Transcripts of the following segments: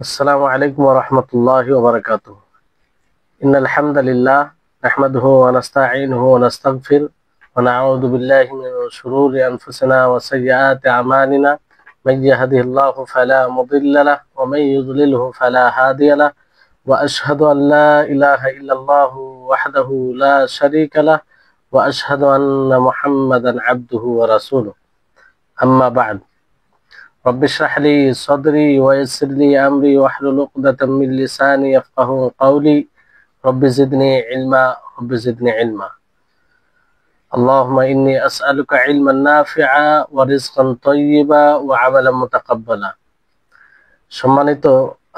আসসালামু আলাইকুম ওয়া রাহমাতুল্লাহি ওয়া বারাকাতুহু। ইন্নাল হামদালিল্লাহ নাহমাদুহু ওয়া নাস্তাঈনুহু ওয়া নাস্তাগফির ওয়া নাউযু বিল্লাহি মিন শুরুরি আনফুসিনা ওয়া সাইয়্যাতি আমালিনা মান ইয়াহদিহিল্লাহু ফালা মুদিল্লা লাহু ওয়া মান ইউদ্লিলহু ফালা হাদিয়া লাহু ওয়া আশহাদু আন লা ইলাহা ইল্লাল্লাহু ওয়াহদাহু লা শারীকা লাহু ওয়া আশহাদু আন্না মুহাম্মাদান আবদুহু ওয়া রাসূলুহু। আম্মা বা'দ। رب اشرح لي صدري ويسر لي أمري واحلل عقدة من لساني يفقهوا قولي رب زدني علما رب زدني علما اللهم إني أسألك علما نافعا ورزقا طيبا وعملا متقبلا। সম্মানিত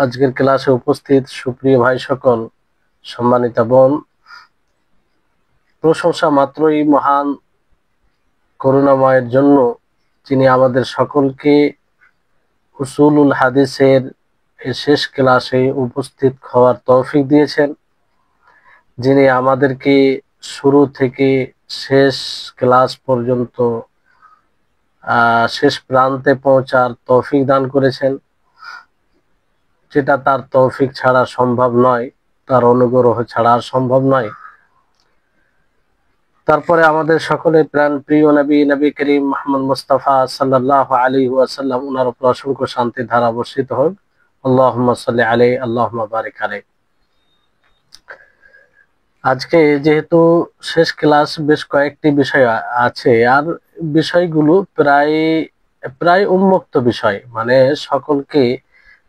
আজকের ক্লাসে উপস্থিত সুপ্রিয় ভাই সকল, সম্মানিত বোন, প্রশংসা মাত্রই মহান করুণাময়ের জন্য, যিনি আমাদের সকলকে উসুলুল হাদিসের এই শেষ ক্লাসে উপস্থিত হওয়ার তৌফিক দিয়েছেন, যিনি আমাদেরকে শুরু থেকে শেষ ক্লাস পর্যন্ত শেষ প্রান্তে পৌঁছার তৌফিক দান করেছেন, যেটা তার তৌফিক ছাড়া সম্ভব নয়, তার অনুগ্রহ ছাড়া আর সম্ভব নয়। তারপরে আমাদের সকলের প্রাণ প্রিয় নবী করিম মুহাম্মদ মুস্তাফা সাল্লাল্লাহু আলাইহি ওয়াসাল্লাম, ওনার উপর অসংখ্য শান্তির ধারা বর্ষিত হোক। আল্লাহুম্মা সাল্লি আলাইহি আল্লাহুম্মা বারিক আলাইহি। আজকে যেহেতু শেষ ক্লাস, বেশ কয়েকটি বিষয় আছে, আর বিষয়গুলো প্রায় উন্মুক্ত বিষয়, মানে সকলকে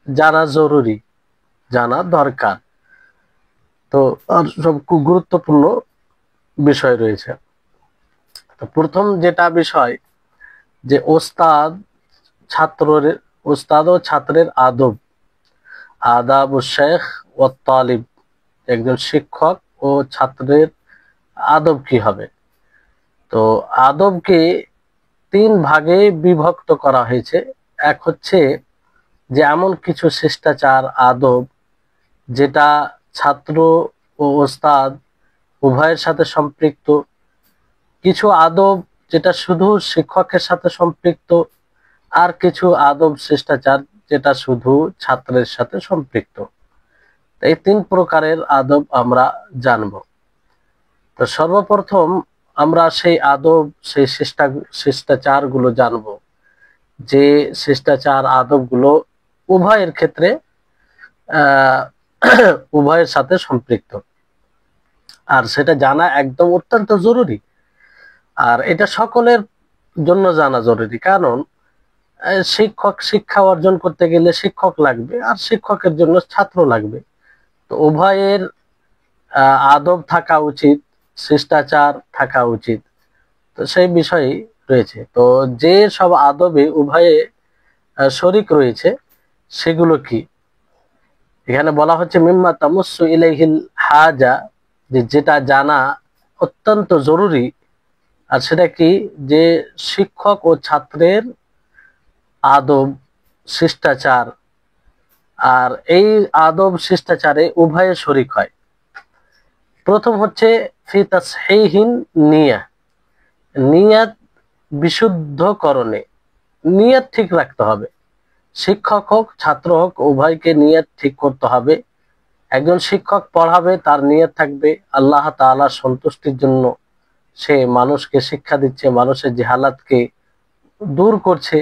জানা জরুরি, জানা দরকার। তো আর সব খুব গুরুত্বপূর্ণ বিষয় রয়েছে। তো প্রথম যেটা বিষয়, যে ওস্তাদ ও ছাত্রের আদব, আদাব ও শেখ ও তালিব, একজন শিক্ষক ও ছাত্রের আদব কি হবে। তো আদবকে তিন ভাগে বিভক্ত করা হয়েছে। এক হচ্ছে যে এমন কিছু শিষ্টাচার আদব যেটা ছাত্র ও ওস্তাদ উভয়ের সাথে সম্পৃক্ত, কিছু আদব যেটা শুধু শিক্ষকের সাথে সম্পৃক্ত, আর কিছু আদব শিষ্টাচার যেটা শুধু ছাত্রের সাথে সম্পৃক্ত। এই তিন প্রকারের আদব আমরা জানব। তো সর্বপ্রথম আমরা সেই আদব, সেই শিষ্টাচার গুলো জানব, যে শিষ্টাচার আদব গুলো উভয়ের ক্ষেত্রে উভয়ের সাথে সম্পৃক্ত, আর সেটা জানা একদম অত্যন্ত জরুরি। আর এটা সকলের জন্য জানা জরুরি, কারণ শিক্ষা অর্জন করতে গেলে শিক্ষক লাগবে, আর শিক্ষকের জন্য ছাত্র লাগবে। তো উভয়ের আদব থাকা উচিত, শিষ্টাচার থাকা উচিত। তো সেই বিষয় রয়েছে। তো যে সব আদবে উভয়ে শরিক রয়েছে সেগুলো কি, এখানে বলা হচ্ছে মিম্মা তামুসসু ইলাইহিল হাজা, যেটা জানা অত্যন্ত জরুরি। আর সেটা কি, যে শিক্ষক ও ছাত্রের আদব শিষ্টাচার, আর এই আদব শিষ্টাচারে উভয়ে শরিক হয়। প্রথম হচ্ছে ফি তাসহিহিন নিয়া, নিয়াত বিশুদ্ধকরণে, নিয়াত ঠিক রাখতে হবে। শিক্ষক হোক ছাত্র হোক উভয়কে নিয়াত ঠিক করতে হবে। একজন শিক্ষক পড়াবে, তার নিয়াত থাকবে আল্লাহ তাআলার সন্তুষ্টির জন্য, সে মানুষকে শিক্ষা দিচ্ছে, মানুষের জাহালাতকে দূর করছে,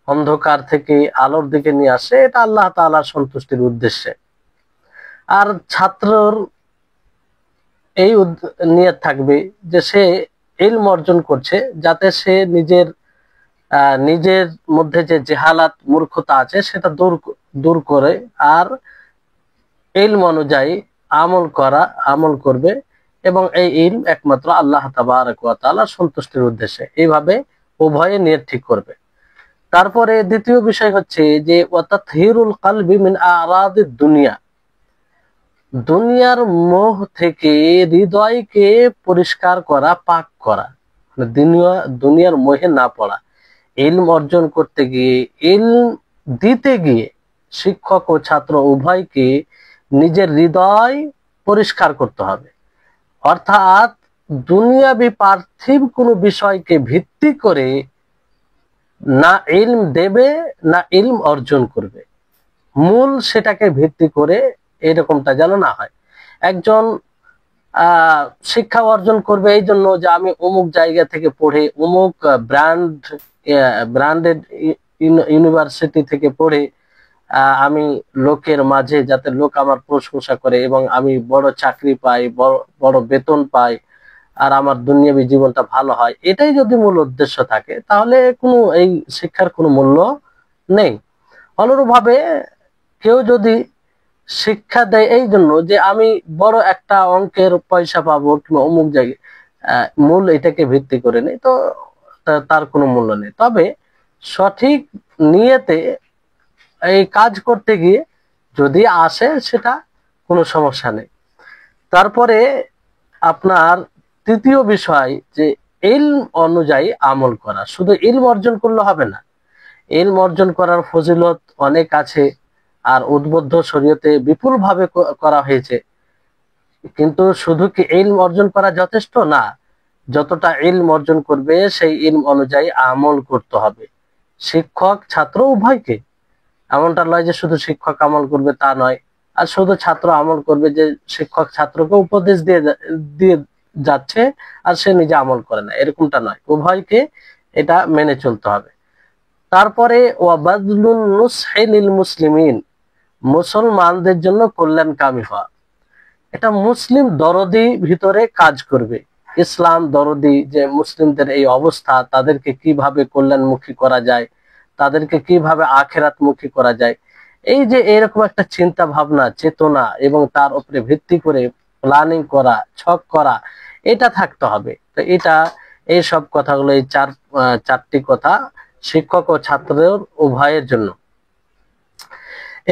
অন্ধকার থেকে আলোর দিকে নিয়ে আসে, এটা আল্লাহ তাআলার সন্তুষ্টির উদ্দেশ্যে। আর ছাত্রর এই নিয়ত থাকবে যে সে ইলম অর্জন করছে, যাতে সে নিজের মধ্যে যে জাহালাত, মূর্খতা আছে সেটা দূর করে, আর ইলম অনুযায়ী আমল করবে, এবং এই ইলম একমাত্র আল্লাহ তাবারক ওয়া তাআলার সন্তুষ্টির উদ্দেশ্যে। এইভাবে উভয়ে নিয়ত ঠিক করবে। তারপরে দ্বিতীয় বিষয় হচ্ছে যে ওয়াতাতহিরুল কলবি মিন আরাদিদ দুনিয়া, দুনিয়ার মোহ থেকে হৃদয়কে পরিষ্কার করা, পাক করা, দুনিয়ার মোহে না পড়া। ইলম অর্জন করতে গিয়ে, ইলম দিতে গিয়ে শিক্ষক ও ছাত্র উভয়কে নিজের হৃদয় পরিষ্কার করতে হবে। অর্থাৎ দুনিয়াবি পার্থিব কোনো বিষয়কে ভিত্তি করে না ইলম দেবে, না ইলম অর্জন করবে। মূল সেটাকে ভিত্তি করে এরকমটা যেন না হয়। একজন শিক্ষা অর্জন করবে এই জন্য যে আমি অমুক জায়গা থেকে পড়ে অমুক ব্র্যান্ডেড ইউনিভার্সিটি থেকে পড়ে আমি লোকের মাঝে যাতে লোক আমার প্রশংসা করে এবং আমি বড় চাকরি পাই, বড় বড় বেতন পাই, আর আমার দুনিয়াবী জীবনটা ভালো হয়, এটাই যদি মূল উদ্দেশ্য থাকে তাহলে কোনো এই শিক্ষার কোনো মূল্য নেই। অনুরূপভাবে কেউ যদি শিক্ষা দেয় এই জন্য যে আমি বড় একটা অঙ্কের পয়সা পাবো কিংবা অমুক জায়গায়, মূল এটাকে ভিত্তি করে নেই, তো তার কোনো মূল্য নেই। তবে সঠিক নিয়তে এই কাজ করতে গিয়ে যদি আসে সেটা কোনো সমস্যা নেই। তারপরে আপনার তৃতীয় বিষয় যে ইলম অনুযায়ী আমল করা। শুধু ইলম অর্জন করলে হবে না, ইলম অর্জন করার ফজিলত অনেক আছে, আর উদ্বুদ্ধ শরীয়তে বিপুল ভাবে করা হয়েছে। কিন্তু শুধু কি ইলম অর্জন করা যথেষ্ট না, যতটা ইলম অর্জন করবে সেই ইলম অনুযায়ী আমল করতে হবে, শিক্ষক ছাত্র উভয়কে। এমনটা নয় যে শুধু শিক্ষক আমল করবে, তা নয়, আর শুধু ছাত্র আমল করবে যে শিক্ষক ছাত্রকে উপদেশ দিয়ে যাচ্ছে আর সে নিজে আমল করে না, এরকমটা নয়, উভয়কে এটা মেনে চলতে হবে। তারপরে ওয়াবাদলুন নুসহি লিল মুসলিমিন, মুসলমানদের জন্য কল্যাণকামী হওয়া। এটা মুসলিম দরদি ভিতরে কাজ করবে, ইসলাম দরদি, যে মুসলিমদের এই অবস্থা, তাদেরকে কিভাবে কল্যাণমুখী করা যায়, তাদেরকে কিভাবে আখেরাতমুখী করা যায়, এই যে এরকম একটা চিন্তা ভাবনা চেতনা এবং তার উপরে ভিত্তি করে প্ল্যানিং করা, ছক করা, এটা থাকতে হবে। তো এটা এই সব কথাগুলো, এই চারটি কথা শিক্ষক ও ছাত্রদের উভয়ের জন্য।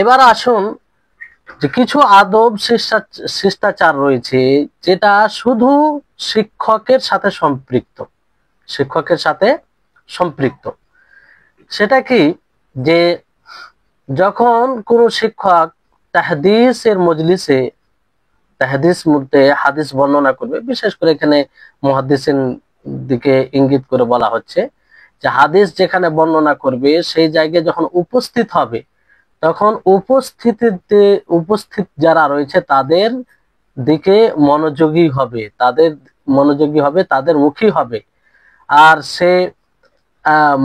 এবার আসুন যে কিছু আদব শিষ্টাচার রয়েছে যেটা শুধু শিক্ষকের সাথে সম্পৃক্ত, শিক্ষকের সাথে সম্পৃক্ত। সেটা কি, যে যখন কোনো শিক্ষক তাহদিসের মজলিসে তাহদিস মুহূর্তে হাদিস বর্ণনা করবে, বিশেষ করে এখানে মুহাদ্দিসিন দিকে ইঙ্গিত করে বলা হচ্ছে যে হাদিস যেখানে বর্ণনা করবে সেই জায়গায় যখন উপস্থিত হবে, তখন উপস্থিত যারা রয়েছে তাদের দিকে মনোযোগী হবে, তাদের মুখী হবে। আর সে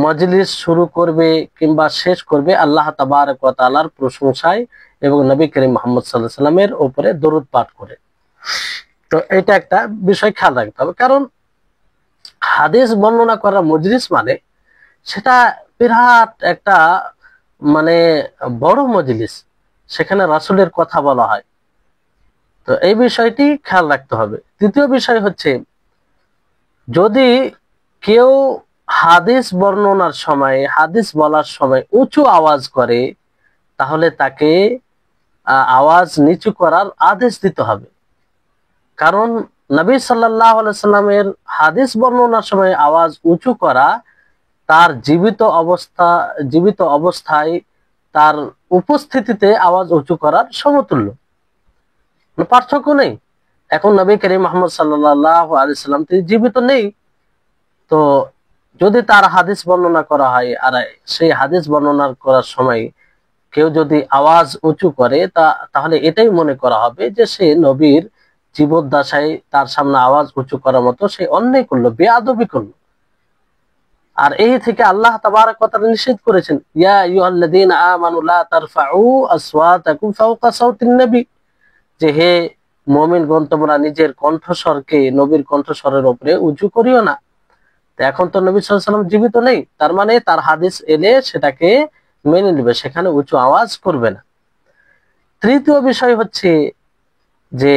মজলিস শুরু করবে কিংবা শেষ করবে আল্লাহ তাবারক ওয়া তাআলার প্রশংসায় এবং নবী করিম মুহাম্মদ সাল্লাল্লাহু আলাইহি সাল্লামের উপরে দরুদ পাঠ করে। তো এটা একটা বিষয় খেয়াল রাখতে হবে, কারণ হাদিস বর্ণনা করা মজলিস মানে সেটা বিরাট একটা মানে বড় মজলিস, সেখানে রাসূলের কথা বলা হয়। তো এই বিষয়টি খেয়াল রাখতে হবে। তৃতীয় বিষয় হচ্ছে, যদি কেউ হাদিস বর্ণনার সময়, হাদিস বলার সময় উঁচু আওয়াজ করে, তাহলে তাকে আওয়াজ নিচু করার আদেশ দিতে হবে। কারণ নবী সাল্লাল্লাহু আলাইহি সাল্লামের হাদিস বর্ণনার সময় আওয়াজ উঁচু করা তার জীবিত অবস্থায় তার উপস্থিতিতে আওয়াজ উঁচু করার সমতুল্য, পার্থক্য নেই। এখন নবী করিম মুহাম্মদ সাল্লাল্লাহু আলাইহি সাল্লাম তিনি জীবিত নেই, তো যদি তার হাদিস বর্ণনা করা হয় আর সেই হাদিস বর্ণনা করার সময় কেউ যদি আওয়াজ উঁচু করে, তাহলে এটাই মনে করা হবে যে সে নবীর জীবদ্দশায় তার সামনে আওয়াজ উঁচু করার মতো সে অন্যায় করলো, বেয়াদবি করলো। আর এই থেকে আল্লাহ তাবারক ওয়া তাআলা নিষেধ করেছেন, ইয়া আইয়ুহাল্লাযীনা আমানু লা তারফাউ আসওয়াতাকুম ফাওকা সাওতিন নবী, যে হে মুমিনগণ তোমরা নিজের কণ্ঠস্বরকে নবীর কণ্ঠস্বরের উপরে উঁচু করিও না। এখন তো নবী সাল্লাল্লাহু আলাইহি ওয়াসাল্লাম জীবিত নেই, তার মানে তার হাদিস এলে সেটাকে মেনে নেবে, সেখানে উঁচু আওয়াজ করবে না। তৃতীয় বিষয় হচ্ছে যে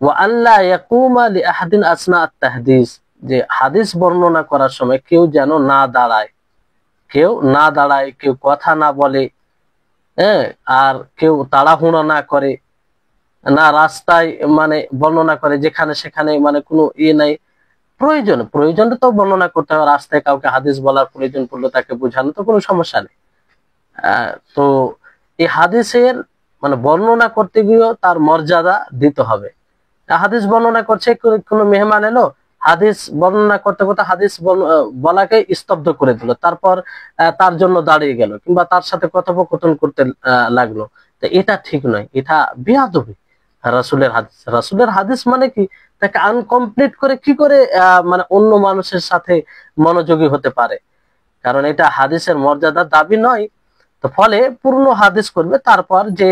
ওয়া আল্লা ইয়াকুমা লিআহাদিন আসনা আত-তাহদিস, যে হাদিস বর্ণনা করার সময় কেউ যেন না দাঁড়ায়, কেউ কথা না বলে, হ্যাঁ, আর কেউ তাড়াহুড়ো না করে, না রাস্তায় মানে বর্ণনা করে যেখানে সেখানে মানে কোনো নাই। প্রয়োজনে তো বর্ণনা করতে হবে, রাস্তায় কাউকে হাদিস বলার প্রয়োজন পড়লো তাকে বোঝানো, তো কোনো সমস্যা নেই। তো এই হাদিসের মানে বর্ণনা করতে গিয়েও তার মর্যাদা দিতে হবে। হাদিস বর্ণনা করছে, কোনো মেহমান এলো, হাদিস বর্ণনা করতে করতে হাদিস বলাকে স্তব্ধ করে দিল, তারপর তার জন্য দাঁড়িয়ে গেল কিংবা তার সাথে কথোপকথন করতে লাগলো। তো এটা ঠিক নয়, এটা বেয়াদবি রাসূলের হাদিস। রাসূলের হাদিস মানে কি, তাকে আনকমপ্লিট করে কি করে মানে অন্য মানুষের সাথে মনোযোগী হতে পারে? কারণ এটা হাদিসের মর্যাদার দাবি নয়। তো ফলে পূর্ণ হাদিস করবে, তারপর যে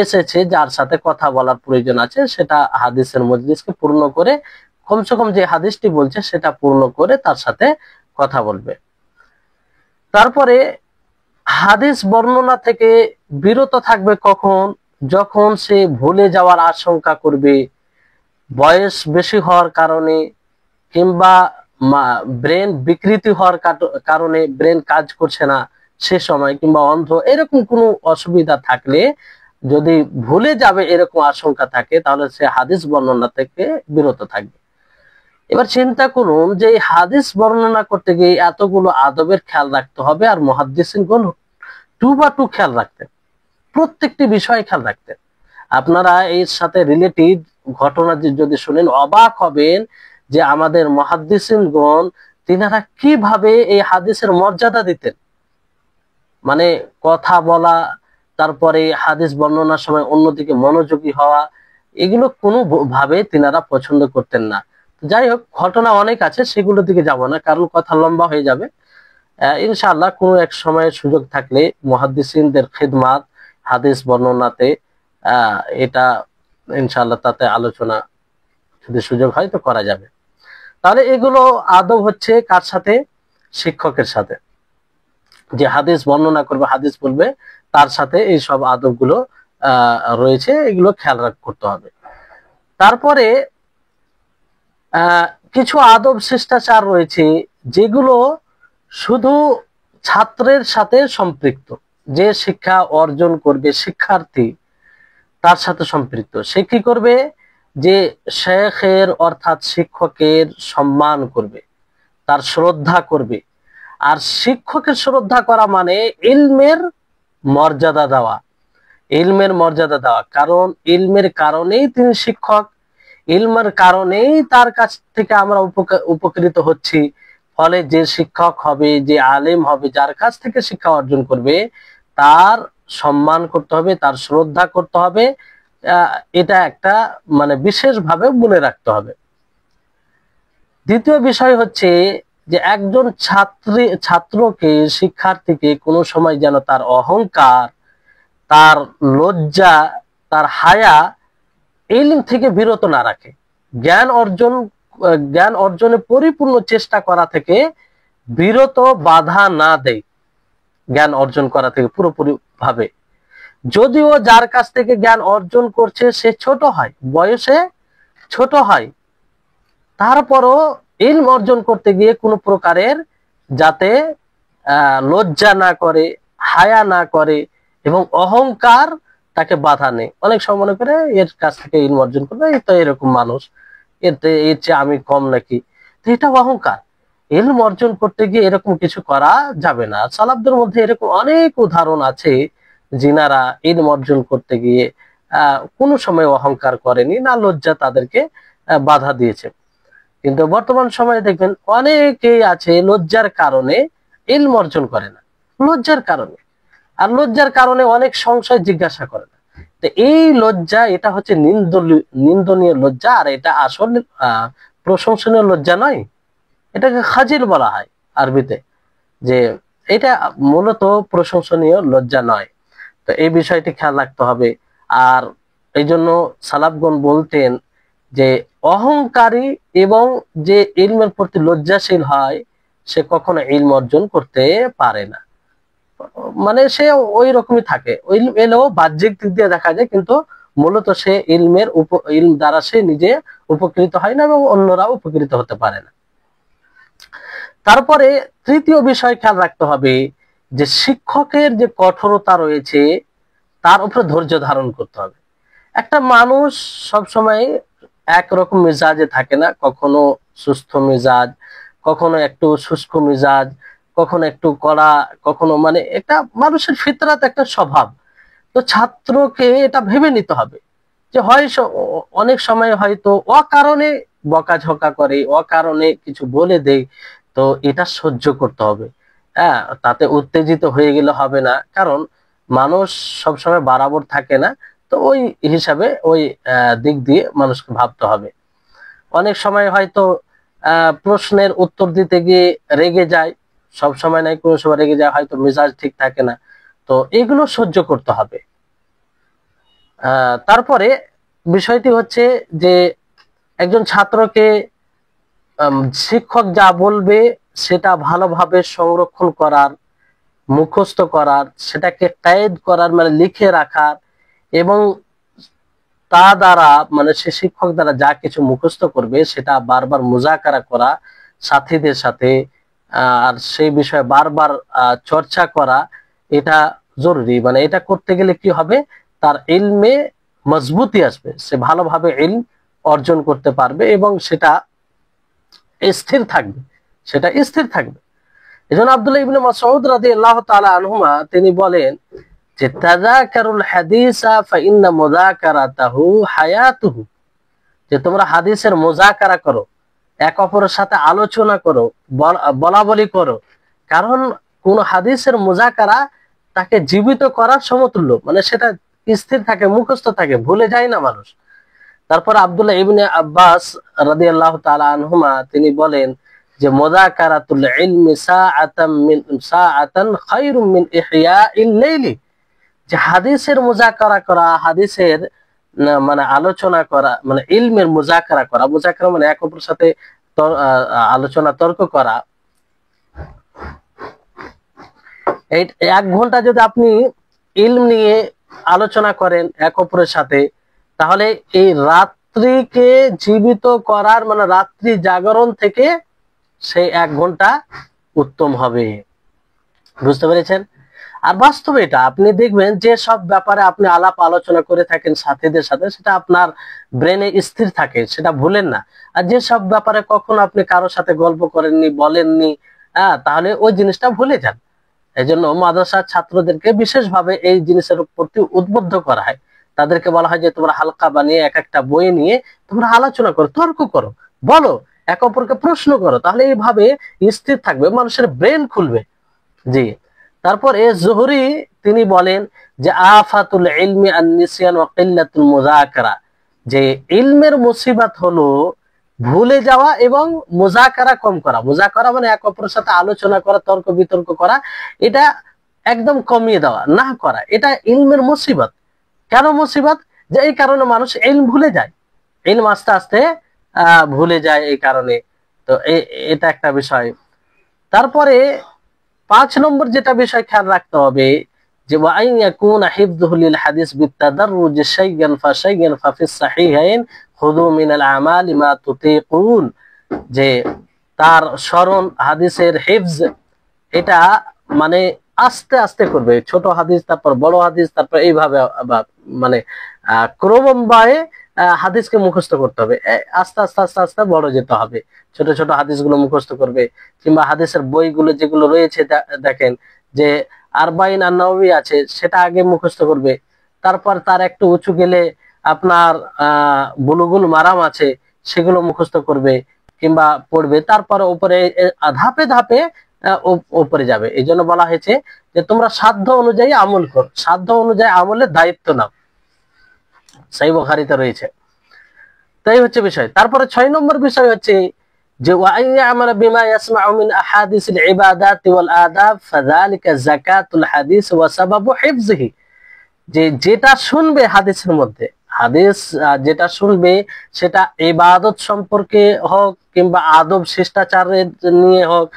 এসেছে যার সাথে কথা বলার প্রয়োজন আছে সেটা হাদিসের মজলিসকে পূর্ণ করে, কমসে কম যে হাদিসটি বলছে সেটা পূর্ণ করে তার সাথে কথা বলবে। তারপরে হাদিস বর্ণনা থেকে বিরত থাকবে কখন? যখন সে ভুলে যাওয়ার আশঙ্কা করবে, বয়স বেশি হওয়ার কারণে কিংবা ব্রেন বিকৃতি হওয়ার কারণে ব্রেন কাজ করছে না সে সময়, কিংবা অন্ধ, এরকম কোনো অসুবিধা থাকলে, যদি ভুলে যাবে এরকম আশঙ্কা থাকে, তাহলে সে হাদিস বর্ণনা থেকে বিরত থাকবে। এবার চিন্তা করুন যে হাদিস বর্ণনা করতে গিয়ে এতগুলো আদবের খেয়াল রাখতে হবে, আর মুহাদ্দিসিনগণ টু বা টু খেয়াল রাখতেন, প্রত্যেকটি বিষয়ে খেয়াল রাখতেন। আপনারা এর সাথে রিলেটেড ঘটনা যদি শুনেন অবাক হবেন যে আমাদের মুহাদ্দিসিনগণ তিনারা কিভাবে এই হাদিসের মর্যাদা দিতেন। মানে কথা বলা, তারপরে হাদিস বর্ণনার সময় অন্যদিকে মনোযোগী হওয়া, এগুলো কোনো ভাবে তিনারা পছন্দ করতেন না। যাই হোক, ঘটনা অনেক আছে, সেগুলোর দিকে যাব না, কারণ কথা লম্বা হয়ে যাবে। ইনশাআল্লাহ কোনো এক সময় সুযোগ থাকলে মুহাদ্দিসিনদের খিদমাত হাদিস বর্ণনাতে এটা ইনশাআল্লাহ তাতে আলোচনা যদি সুযোগ হয় তো করা যাবে। তাহলে এগুলো আদব হচ্ছে কার সাথে? শিক্ষকের সাথে। যে হাদিস বর্ণনা করবে, হাদিস বলবে, তার সাথে এই সব আদবগুলো রয়েছে, এগুলো খেয়াল করতে হবে। তারপরে কিছু আদব শিষ্টাচার রয়েছে যেগুলো শুধু ছাত্রের সাথে সম্পৃক্ত, যে শিক্ষা অর্জন করবে শিক্ষার্থী তার সাথে সম্পৃক্ত। সে কি করবে? যে শেখের অর্থাৎ শিক্ষকের সম্মান করবে, তার শ্রদ্ধা করবে। আর শিক্ষকের শ্রদ্ধা করা মানে ইলমের মর্যাদা দেওয়া, ইলমের মর্যাদা দেওয়া। কারণ ইলমের কারণেই তিনি শিক্ষক, ইলমের কারণেই তার কাছ থেকে আমরা উপকৃত হচ্ছি। ফলে যে শিক্ষক হবে, যে আলেম হবে, যার কাছ থেকে শিক্ষা অর্জন করবে, তার সম্মান করতে হবে, তার শ্রদ্ধা করতে হবে। এটা একটা মানে বিশেষভাবে মনে রাখতে হবে। দ্বিতীয় বিষয় হচ্ছে যে একজন ছাত্রকে, শিক্ষার্থীকে কোনো সময় যেন তার অহংকার, তার লজ্জা, তার হায়া ইলম থেকে বিরত না রাখে। জ্ঞান অর্জনে পরিপূর্ণ চেষ্টা করা থেকে বিরত, বাধা না দেয় জ্ঞান অর্জন করা থেকে পুরোপুরি ভাবে। যদিও যার কাছ থেকে জ্ঞান অর্জন করছে সে ছোট হয়, বয়সে ছোট হয়, তারপরও ইলম অর্জন করতে গিয়ে কোনো প্রকারের যাতে লজ্জা না করে, হায়া না করে এবং অহংকার তাকে বাধা নেই। অনেক সময় মনে করে এর কাছ থেকে ইলম অর্জন করবে, এই তো এরকম মানুষ, এর চেয়ে আমি কম নাকি। তো এটা অহংকার। ইলম অর্জন করতে গিয়ে এরকম কিছু করা যাবে না। সালাফদের মধ্যে এরকম অনেক উদাহরণ আছে যিনারা ইলম অর্জন করতে গিয়ে কোনো সময় অহংকার করেনি, না লজ্জা তাদেরকে বাধা দিয়েছে। কিন্তু বর্তমান সময়ে দেখবেন অনেকেই আছে লজ্জার কারণে ইলম অর্জন করে না, লজ্জার কারণে। আর লজ্জার কারণে অনেক সংশয় জিজ্ঞাসা করে না। তো এই লজ্জা, এটা হচ্ছে নিন্দনীয় লজ্জা। আর এটা আসলে প্রশংসনীয় লজ্জা নয়, এটাকে খাজিল বলা হয় আরবিতে, যে এটা মূলত প্রশংসনীয় লজ্জা নয়। তো এই বিষয়টি খেয়াল রাখতে হবে। আর এই জন্য সালাফগণ বলতেন যে অহংকারী এবং যে ইলমের প্রতি লজ্জাশীল হয় সে কখনো ইলম অর্জন করতে পারে না। মানে সে ওই রকমই থাকে, ইলম এলেও বাহ্যিক দিক দিয়ে দেখা যায়, কিন্তু মূলত সে ইলম দ্বারা সে নিজে উপকৃত হয় না এবং অন্যরা উপকৃত হতে পারে না। তারপরে তৃতীয় বিষয় খেয়াল রাখতে হবে যে শিক্ষকের যে কঠোরতা রয়েছে তার উপরে ধৈর্য ধারণ করতে হবে। একটা মানুষ সবসময় একরকম মেজাজে থাকে না, কখনো সুস্থ মেজাজ, কখনো একটু শুষ্ক মেজাজ, কখনো একটু কড়া, কখনো মানে একটা মানুষের ফিতরাত, একটা স্বভাব। তো ছাত্রকে এটা ভেবে নিতে হবে যে হয় অনেক সময় হয়তো অকারণে বকাঝকা করে, অকারণে কিছু বলে দেয়, তো এটা সহ্য করতে হবে। হ্যাঁ, তাতে উত্তেজিত হয়ে গেলে হবে না, কারণ মানুষ সবসময় বরাবর থাকে না। তো ওই হিসাবে ওই দিক দিয়ে মানুষকে ভাবতে হবে। অনেক সময় হয়তো প্রশ্নের উত্তর দিতে গিয়ে রেগে যায়, সব সময় নাই, কোনো সময় রেগে যায়, হয়তো মেজাজ ঠিক থাকে না, তো এগুলো সহ্য করতে হবে। তারপরে বিষয়টি হচ্ছে যে একজন ছাত্রকে শিক্ষক যা বলবে সেটা ভালোভাবে সংরক্ষণ করার, মুখস্থ করার, সেটাকে কায়েদ করার মানে লিখে রাখার, এবং তা দ্বারা মানে সে শিক্ষক দ্বারা যা কিছু মুখস্থ করবে সেটা বারবার মুজাকারা করা সাথীদের সাথে, আর সেই বিষয়ে বারবার চর্চা করা, এটা জরুরি। মানে এটা করতে গেলে কি হবে, তার ইলমে মজবুতি আসবে, সে ভালোভাবে ইলম অর্জন করতে পারবে এবং সেটা স্থির থাকবে, সেটা স্থির থাকবে। এজন্য আব্দুল্লাহ ইবনে মাসউদ রাদিয়াল্লাহু তাআলা আনহুমা তিনি বলেন যে তাযাকারুল হাদিসা ফাইন্না মুযাকারাতাহু হায়াতুহু, যে তোমরা হাদিসের মুযাকারা করো, এক অপরের সাথে আলোচনা করো, বলা বলি করো, কারণ কোন হাদিসের মুযাকারা তাকে জীবিত করার সমতুল্য, মানে সেটা স্থির থাকে, মুখস্থ থাকে, ভুলে যায় না মানুষ। তারপর আব্দুল্লাহ ইবনে আব্বাস রাদিয়াল্লাহু তাআলা আনহুমা তিনি বলেন যে মুযাকারাতুল ইলমি সাআতান খায়রুম মিন ইহয়াইল লাইলি, যে হাদিসের মুযাকারা করা, হাদিসের মানে আলোচনা করা, মানে ইলমের মুযাকারা করা, মুযাকারা মানে এক অপরের সাথে আলোচনা তর্ক করা। এই 1 ঘন্টা যদি আপনি ইলম নিয়ে আলোচনা করেন এক অপরের সাথে, তাহলে এই রাত্রিকে জীবিত করার মানে রাত্রি জাগরণ থেকে সেই 1 ঘন্টা উত্তম হবে। বুঝতে পেরেছেন? আর বাস্তবে এটা আপনি দেখবেন যে সব ব্যাপারে আপনি আলাপ আলোচনা করে থাকেন সাথীদের সাথে, সেটা আপনার ব্রেনে স্থির থাকে, সেটা ভুলেন না। আর যে সব ব্যাপারে কখনো আপনি কারোর সাথে গল্প করেননি, বলেননি, তাহলে ওই জিনিসটা ভুলে যান। এই জন্য মাদ্রাসার ছাত্রদেরকে বিশেষভাবে এই জিনিসের প্রতি উদ্বুদ্ধ করা হয়। তাদেরকে বলা হয় যে তোমরা হালকা বানিয়ে এক একটা বই নিয়ে তোমরা আলোচনা করো, তর্ক করো, বলো, এক অপরকে প্রশ্ন করো, তাহলে এইভাবে স্থির থাকবে, মানুষের ব্রেন খুলবে। জি। তারপরে জুহরি তিনি বলেন যে আফাতুল ইলমি আন-নিসয়ান ওয়া কিল্লাতুল মুযাকারা, যে ইলমের মুসিবত হলো ভুলে যাওয়া এবং মুযাকারা কম করা। মুযাকারা মানে এক অপরের সাথে আলোচনা করা, তর্ক বিতর্ক করা, এটা একদম কমিয়ে দেওয়া, না করা, এটা ইলমের মুসিবত। কেন মুসিবত? যে এই কারণে মানুষ ইলম ভুলে যায়, ইলম আস্তে আস্তে ভুলে যায় এই কারণে। তো এটা একটা বিষয়। তারপরে 5 নম্বর যেটা বিষয় খেয়াল রাখতে হবে যে ওয়াইন ইয়াকুনা হিফযুহু লিল হাদিস বিতাদাররুজ শাইয়ান ফাশাইয়ান ফাফিস সাহিহাইন খুযু মিনাল আমালি মা তুতিকুন, যে তার স্মরণ হাদিসের হিফজ এটা মানে আস্তে আস্তে করবে, ছোট হাদিস তারপর বড় হাদিস, তারপর এইভাবে মানে ক্রমবারে হাদিসকে মুখস্থ করতে হবে, আস্তে আস্তে আস্তে আস্তে বড় যেতে হবে। ছোট ছোট হাদিসগুলো মুখস্থ করবে, কিংবা হাদিসের বইগুলো যেগুলো রয়েছে দেখেন যে আরবাইন আন-নওয়াবী আছে, সেটা আগে মুখস্থ করবে, তারপর তার একটু উঁচু গেলে আপনার বুলুগুল মারাম আছে, সেগুলো মুখস্থ করবে কিংবা পড়বে, তারপরে উপরে ধাপে ধাপে উপরে যাবে। এই জন্য বলা হয়েছে যে তোমরা সাধ্য অনুযায়ী আমল করো, সাধ্য অনুযায়ী আমলের দায়িত্ব নাও, সহিহ বুখারীতে রয়েছে। তাই হচ্ছে বিষয়। তারপরে 6 নম্বর বিষয় হচ্ছে যে ওয়াইন ইয়ামাল বিমা ইয়াসমাউ মিন আহাদিসিল ইবাদাত ওয়াল আদাব ফাযালিকা যাকাতুল হাদিস ওয়া সাবাবু হিফযিহি, যে যেটা শুনবে হাদিসের মধ্যে, হাদিস যেটা শুনবে সেটা ইবাদত সম্পর্কে হোক কিংবা আদব শিষ্টাচারের নিয়ে হোক,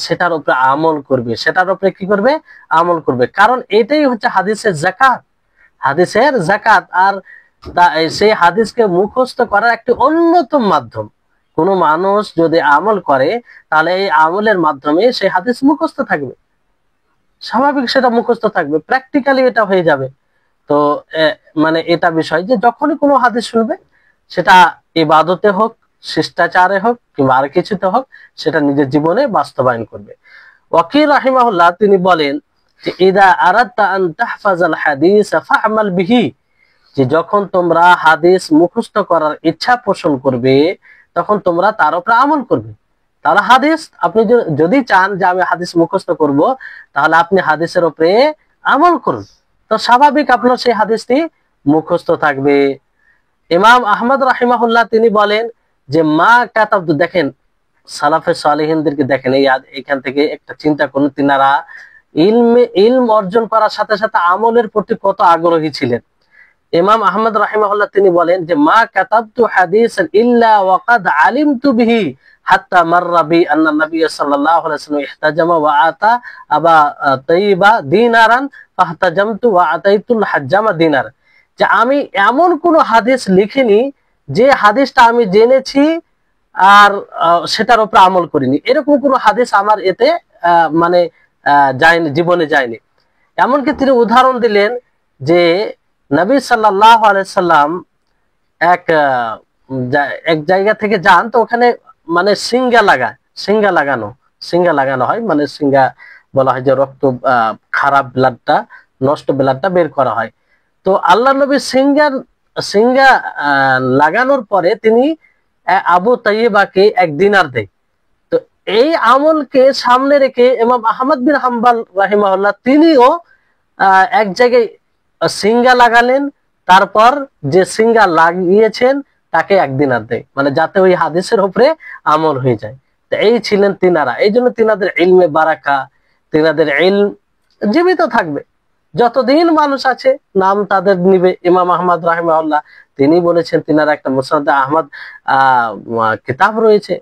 সেটার উপরে আমল করবে, সেটার উপরে কি করবে? আমল করবে। কারণ এটাই হচ্ছে হাদিসের যাকাত, হাদিসের যাকাত। আর সেই হাদিসকে মুখস্থ করার একটি অন্যতম মাধ্যম। কোনো মানুষ যদি আমল করে তাহলে এই আমলের মাধ্যমে সেই হাদিস মুখস্থ থাকবে, স্বাভাবিক সেটা মুখস্থ থাকবে, প্র্যাকটিক্যালি এটা হয়ে যাবে। তো মানে এটা বিষয় যে যখনই কোনো হাদিস শুনবে, সেটা ইবাদতে হোক, শিষ্টাচারে হোক কিংবা আর কিছুতে হোক, সেটা নিজের জীবনে বাস্তবায়ন করবে। ওয়াকিল রাহিমাহুল্লাহ তিনি বলেন যে ইদা আরাদতা আন তাহফাজাল হাদিস ফা'মাল বিহি, যে যখন তোমরা হাদিস মুখস্থ করার ইচ্ছা পোষণ করবে, তখন তোমরা তার উপরে আমল করবে। তাহলে হাদিস আপনি যদি চান যে আমি হাদিস মুখস্থ করব, তাহলে আপনি হাদিসের উপরে আমল করুন, তো স্বাভাবিক আপনার সেই হাদিসটি মুখস্থ থাকবে। ইমাম আহমদ রাহিমাহুল্লাহ তিনি বলেন যে মা কাতাবতু, দেখেন সালাফে সালেহিনদেরকে দেখেন, এখান থেকে একটা চিন্তা করুন, তিনারা ইলম অর্জন করার সাথে সাথে আমলের প্রতি কত আগ্রহী ছিলেন। ইমাম আহমদ রাহিমাহুল্লাহ তিনি বলেন যে মা কাতাবতু হাদিসান ইল্লা ওয়াকাদ আলিমতু বিহি হাত্তা মাররা বি আন্না নবী সাল্লাল্লাহু আলাইহি ওয়াসাল্লাম ইহতাজামা ওয়া আতা আবা তাইয়িবা দিনারান ফাহতাজামতু ওয়া আতাইতুল হাজ্জামা দিনার, যে আমি এমন কোন হাদিস লিখিনি যে হাদিসটা আমি জেনেছি আর সেটার উপর আমল করিনি, এরকম কোন হাদিস আমার এতে মানে যায়নি, জীবনে যায়নি। এমনকি তিনি উদাহরণ দিলেন যে নবী সাল্লাল্লাহু আলাইহি সাল্লাম এক জায়গা থেকে যান, তো ওখানে মানে সিঙ্গা লাগানো হয়, মানে সিঙ্গা বলা হয় যে রক্ত খারাপ ব্লাডটা, নষ্ট ব্লাডটা বের করা হয়। তো আল্লাহ নবী সিঙ্গা লাগানোর পরে তিনি আবু তাইয়িবাকে এক দিনার দেয়। তো এই আমলকে সামনে রেখে ইমাম আহমদ বিন হাম্বল রাহিমাহুল্লাহ তিনিও এক জায়গায় সিঙ্গা লাগালেন, তারপর যে সিঙ্গা লাগিয়েছেন তাকে এক দিনার দেয়, মানে যাতে ওই হাদিসের উপরে আমল হয়ে যায়। তো এই ছিলেন তিনারা, এই জন্য তিনাদের ইলমে বারাকা, তিনাদের ইলম জীবিত থাকবে যতদিন মানুষ আছে, নাম তাদের নিবে। ইমাম আহমদ রাহিমাহুল্লাহ তিনি বলেছেন, তিনারা একটা মুসনাদ আহমদ কিতাব রয়েছে,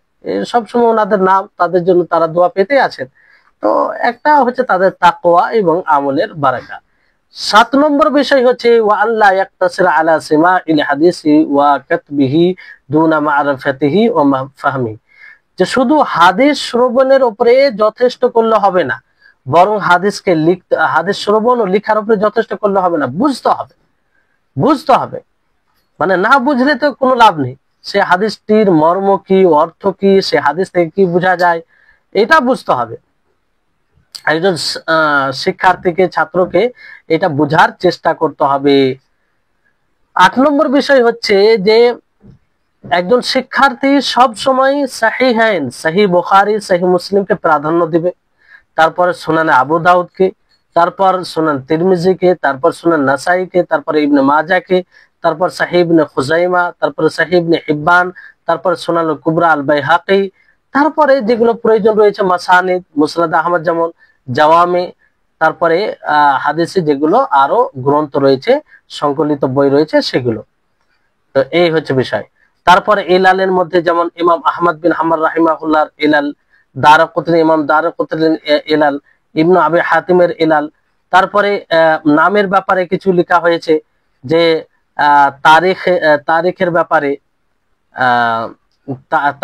সবসময় ওনাদের নাম, তাদের জন্য তারা দোয়া পেতে আছেন। তো একটা হচ্ছে তাদের তাকওয়া এবং আমলের বারাকা। 7 নম্বর বিষয় হচ্ছে ওয়া আল্লাহ ইয়াকতাসির আলা সিমাইল হাদিসি ওয়া কাতবিহি দুনা মা'রিফাতিহি ওয়া ফাহমি, যে শুধু হাদিস শ্রবণের উপরে যথেষ্ট করলে হবে না, বরং হাদিস শ্রবণ ও লেখার উপরে যথেষ্ট করলে হবে না, বুঝতে হবে। মানে না বুঝলে তো কোনো লাভ নেই। সে হাদিসটির মর্ম কি, অর্থ কি, সে হাদিস থেকে কি বোঝা যায়, এটা বুঝতে হবে। একজন শিক্ষার্থীকে, ছাত্রকে এটা বোঝার চেষ্টা করতে হবে। 8 নম্বর বিষয় হচ্ছে যে একজন শিক্ষার্থী সব সময় সাহিহাইন, সহিহ বুখারী, সহিহ মুসলিমকে প্রাধান্য দিবে, তারপরে সুনানে আবু দাউদকে, তারপর সুনান তিরমিজিকে, তারপর সুনান নাসাইকে, তারপর ইবনে মাজাকে, তারপর সহিহ ইবনে খুজাইমা, তারপর সহিহ ইবনে হিব্বান, তারপর সুনান কুবরা আল বাইহাকি, তারপরে যেগুলো প্রয়োজন রয়েছে মাসানিদ, মুসনাদ আহমদ, যেমন জাওয়ামি, তারপরে হাদিসে যেগুলো আরো গ্রন্থ রয়েছে, সংকলিত বই রয়েছে সেগুলো। তো এই হচ্ছে বিষয়। তারপরে ইলালের মধ্যে যেমন ইমাম আহমদ বিন হাম্বল রাহিমাহুল্লাহর ইলাল, ইমাম দারাকুতনির ইলাল, ইবনে আবি হাতিমের ইলাল, তারপরে নামের ব্যাপারে কিছু লেখা হয়েছে, যে তারিখের ব্যাপারে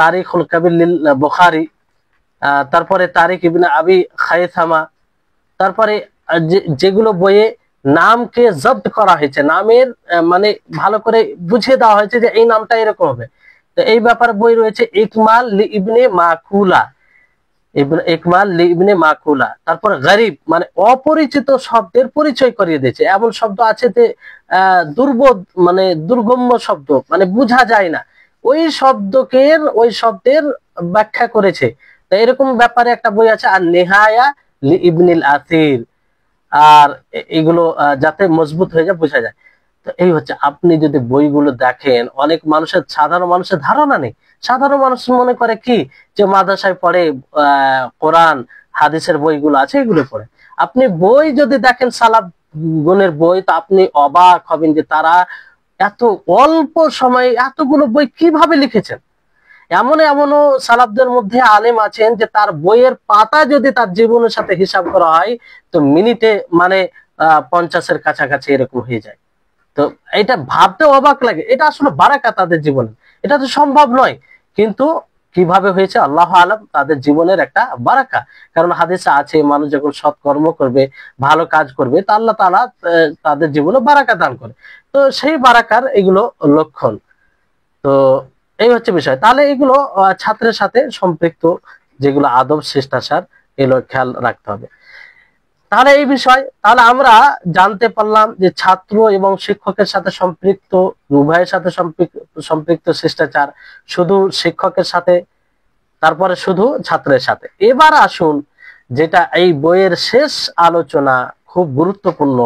তারিখুল কাবির লিল বুখারী, তারপরে তারিখ ইবনে আবি খায়সামা, তারপরে যেগুলো বইয়ে নামকে জব্দ করা হয়েছে, নামের মানে ভালো করে বুঝিয়ে দেওয়া হয়েছে যে এই নামটা এরকম হবে, তো এই ব্যাপারে বই রয়েছে ইকমাল লি ইবনে মাকুলা। তারপর গরিব মানে অপরিচিত শব্দের পরিচয় করিয়ে দিয়েছে, এমন শব্দ আছে যে দুর্বোধ, মানে দুর্গম্য শব্দ, মানে বোঝা যায় না, ওই শব্দের ব্যাখ্যা করেছে। তো এরকম ব্যাপারে একটা বই আছে আর নেহায়া লি ইবনিল আসির, আর এগুলো যাতে মজবুত হয়ে যায়, বোঝা যায়। তো এই হচ্ছে, আপনি যদি বইগুলো দেখেন, অনেক সাধারণ মানুষের ধারণা নেই। সাধারণ মানুষ মনে করে কি যে মাদ্রাসায় পড়ে কোরআন হাদিসের বইগুলো আছে, এগুলো পড়ে। আপনি বই যদি দেখেন সালাফ গুণের বই, তো আপনি অবাক হবেন যে তারা এত অল্প সময়ে এতগুলো বই কিভাবে লিখেছেন। এমনও সালাফদের মধ্যে আলেম আছেন যে তার বইয়ের পাতা যদি তার জীবনের সাথে হিসাব করা হয়, তো মিনিটে মানে 50-এর কাছাকাছি এরকম হয়ে যায়। তো এটা ভাবতে অবাক লাগে, এটা আসলে বারাকা তাদের জীবনে, এটা তো সম্ভব নয়, কিন্তু কিভাবে হয়েছে আল্লাহ আলাম, তাদের জীবনের একটা বারাকা। কারণ হাদিসে আছে মানুষ যখন সৎকর্ম করবে, ভালো কাজ করবে, তা আল্লাহ তাআলা তাদের জীবনে বারাকা দান করে। তো সেই বারাকার এগুলো লক্ষণ। তো এই হচ্ছে বিষয়। তাহলে এগুলো ছাত্রের সাথে সম্পৃক্ত যেগুলো আদব শিষ্টাচার, এগুলো খেয়াল রাখতে হবে। তাহলে এই বিষয়, তাহলে আমরা জানতে পারলাম যে ছাত্র এবং শিক্ষকের সাথে সম্পৃক্ত, উভয়ের সাথে সম্পৃক্ত শিষ্টাচার, শুধু শিক্ষকের সাথে, তারপরে শুধু ছাত্রের সাথে। এবার আসুন, যেটা এই বইয়ের শেষ আলোচনা, খুব গুরুত্বপূর্ণ,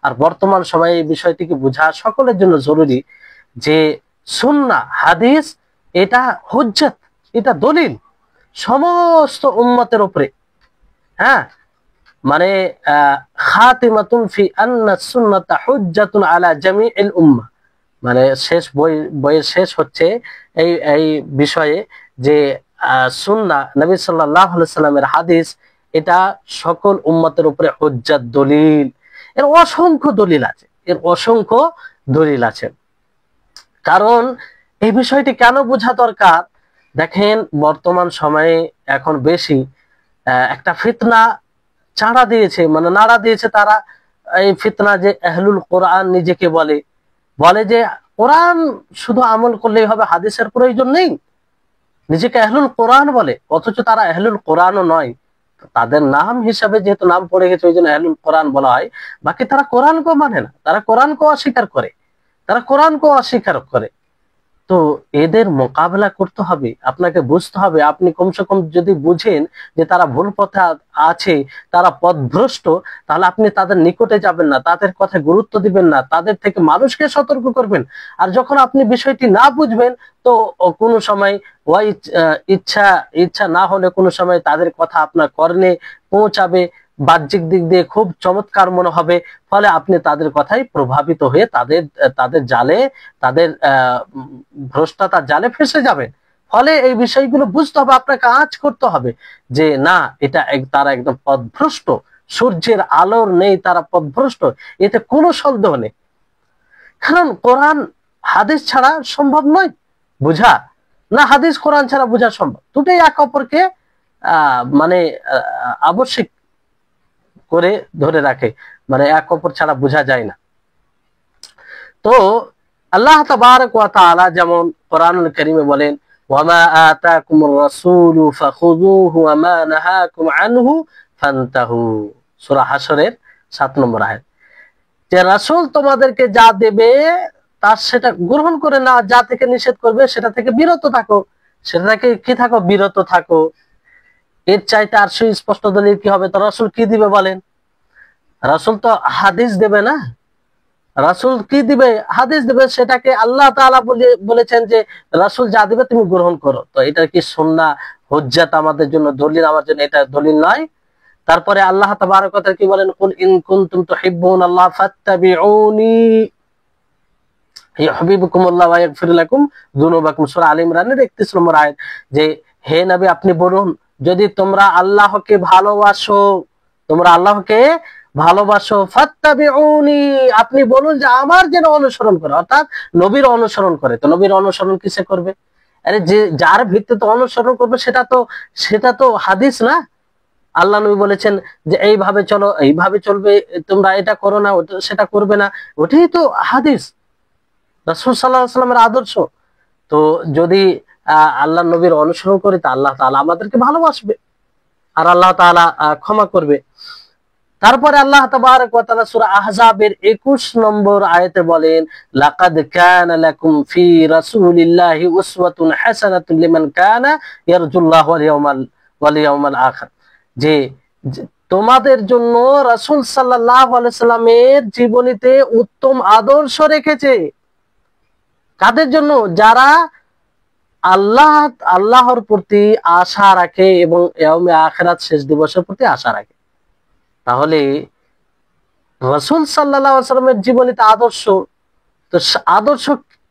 আর বর্তমান সময়ে এই বিষয়টিকে বোঝা সকলের জন্য জরুরি, যে সুন্নাহ হাদিস এটা হুজ্জত, এটা দলিল সমস্ত উম্মতের উপরে। হ্যাঁ, মানে খাতিমাতুন ফি আন্না সুন্নাতা হুজ্জাতুন আলা জামিইল উম্মাহ, মানে শেষ বইয়ের শেষ হচ্ছে এই এই বিষয়ে যে সুন্নাহ, নবী সাল্লাল্লাহু আলাইহি সাল্লামের হাদিস, এটা সকল উম্মতের উপরে হুজ্জাত, দলিল। এর অসংখ্য দলিল আছে, এর অসংখ্য দলিল আছে। কারণ এই বিষয়টি কেন বোঝা দরকার, দেখেন বর্তমান সময়ে এখন বেশি একটা ফিতনা চাড়া দিয়েছে, মানে নাড়া দিয়েছে তারা, এই ফিতনা যে আহলুল কোরআন নিজেকে বলে, বলে যে কোরআন শুধু আমল করলেই হবে, হাদিসের প্রয়োজন নেই, নিজেকে আহলুল কোরআন বলে, অথচ তারা আহলুল কোরআনও নয়। তাদের নাম হিসাবে যেহেতু নাম পড়ে গেছে, ওই জন্য আহলুল কোরআন বলা হয়, বাকি তারা কোরআনকেও মানে না, তারা কোরআনকেও অস্বীকার করে, তারা কোরআনকেও অস্বীকার করে। তো এদের মোকাবেলা করতে হবে, আপনাকে বুঝতে হবে। আপনি কমসে কম যদি বুঝেন যে তারা ভুল পথে আছে, তারা পথভ্রষ্ট, তাহলে আপনি তাদের নিকটে যাবেন না, তাদের কথা গুরুত্ব দিবেন না, তাদের থেকে মানুষকে সতর্ক করবেন। আর যখন আপনি বিষয়টি না বুঝবেন, তো কোনো সময় ওই ইচ্ছা ইচ্ছা না হলে কোনো সময় তাদের কথা আপনার কর্ণে পৌঁছাবে, বাহ্যিক দিক দিয়ে খুব চমৎকার মনে হবে, ফলে আপনি তাদের কথাই প্রভাবিত হয়ে তাদের তাদের জালে, তাদের ভ্রষ্টতার জালে ফেসে যাবেন। ফলে এই বিষয়গুলো বুঝতে হবে, আপনাকে কাজ করতে হবে যে না, এটা তারা একদম পথভ্রষ্ট, সূর্যের আলোর নেই, তারা পথভ্রষ্ট, এতে কোনো সন্দেহ নেই। কারণ কোরআন হাদিস ছাড়া সম্ভব নয় বুঝা, না হাদিস কোরআন ছাড়া বোঝা সম্ভব, দুটোই এক অপরকে মানে আবশ্যিক করে ধরে রাখে, মানে এক অপর ছাড়া বোঝা যায় না। তো আল্লাহ তাবারক ওয়া তাআলা যেমন কোরআনুল কারীমে বলেন, ওয়ামা আতাকুমুর রাসূলু ফাখুযুহু ওয়ামা নাহাকুম আনহু ফান্তাহু, সূরা হাশরের 7 নম্বর আয়াত, যে রাসূল তোমাদেরকে যা দেবে তার সেটা গ্রহণ করে না, যা থেকে নিষেধ করবে সেটা থেকে বিরত থাকো, সেটা থেকে কি থাকো, বিরত থাকো। এর চাইতে আর সুস্পষ্ট দলিল কি হবে? তো রাসূল কি দিবে বলেন? রাসূল তো হাদিস দেবে না, রাসূল কি দিবে? হাদিস দিবে, সেটাকে আল্লাহ তাআলা বলেছেন যে রাসূল যা দিবে তুমি গ্রহণ করো। তো এটা কি সুন্নাহ হুজ্জাত আমাদের জন্য, দলিল আমার জন্য, এটা দলিল নয়। তারপরে আল্লাহ তাবারক ওয়া তাআলা কি বলেন, কুল ইন কুনতুম তুহিব্বুনাল্লাহ ফাত্তাবিউনি ইউহিব্বুকুমুল্লাহ ওয়া ইয়াগফির লাকুম যুনুবাকুম, সূরা আলে ইমরানের 31 নম্বর আয়াত, যে হে নবী আপনি বলুন, যদি তোমরা আল্লাহকে ভালোবাসো, তোমরা আল্লাহকে ভালোবাসো, ফাত্তাবিউনি, আপনি বলুন যে আমার যেন অনুসরণ করে, অর্থাৎ নবীর অনুসরণ করে। তো নবীর অনুসরণ কিসে করবে? আরে যে যার ভিত্তিতে অনুসরণ করবে সেটা তো হাদিস না। আল্লাহ নবী বলেছেন যে এইভাবে চলো, এইভাবে চলবে, তোমরা এটা করো না, ওটা সেটা করবে না, ওটাই তো হাদিস, রাসূল সাল্লাল্লাহু আলাইহি ওয়াসাল্লামের আদর্শ। তো যদি আল্লাহ নবীর অনুসরণ করি, তা আল্লাহ তাআলা আমাদেরকে ভালোবাসবে আর আল্লাহ তাআলা ক্ষমা করবে। তারপরে আল্লাহ তাবারক ওয়া তাআলা সূরা আহজাবের 21 নম্বর আয়াতে বলেন, লাকাদ কানা লাকুম ফি রাসূলিল্লাহি উসওয়াতুন হাসানাতুন লিমান কানা ইয়ারজুল্লাহ ওয়াল ইয়াউমাল আখির, যে তোমাদের জন্য রাসূল সাল্লাল্লাহু আলাইহি সাল্লামের জীবনীতে উত্তম আদর্শ রেখেছে। কাদের জন্য? যারা আল্লাহর প্রতি আশা রাখে এবং ইয়াউমে আখিরাত, শেষ দিবসের প্রতি আশা রাখে। তাহলে রাসূল সাল্লাল্লাহু আলাইহি ওয়াসাল্লামের জীবনীতে আদর্শ, তো আদর্শ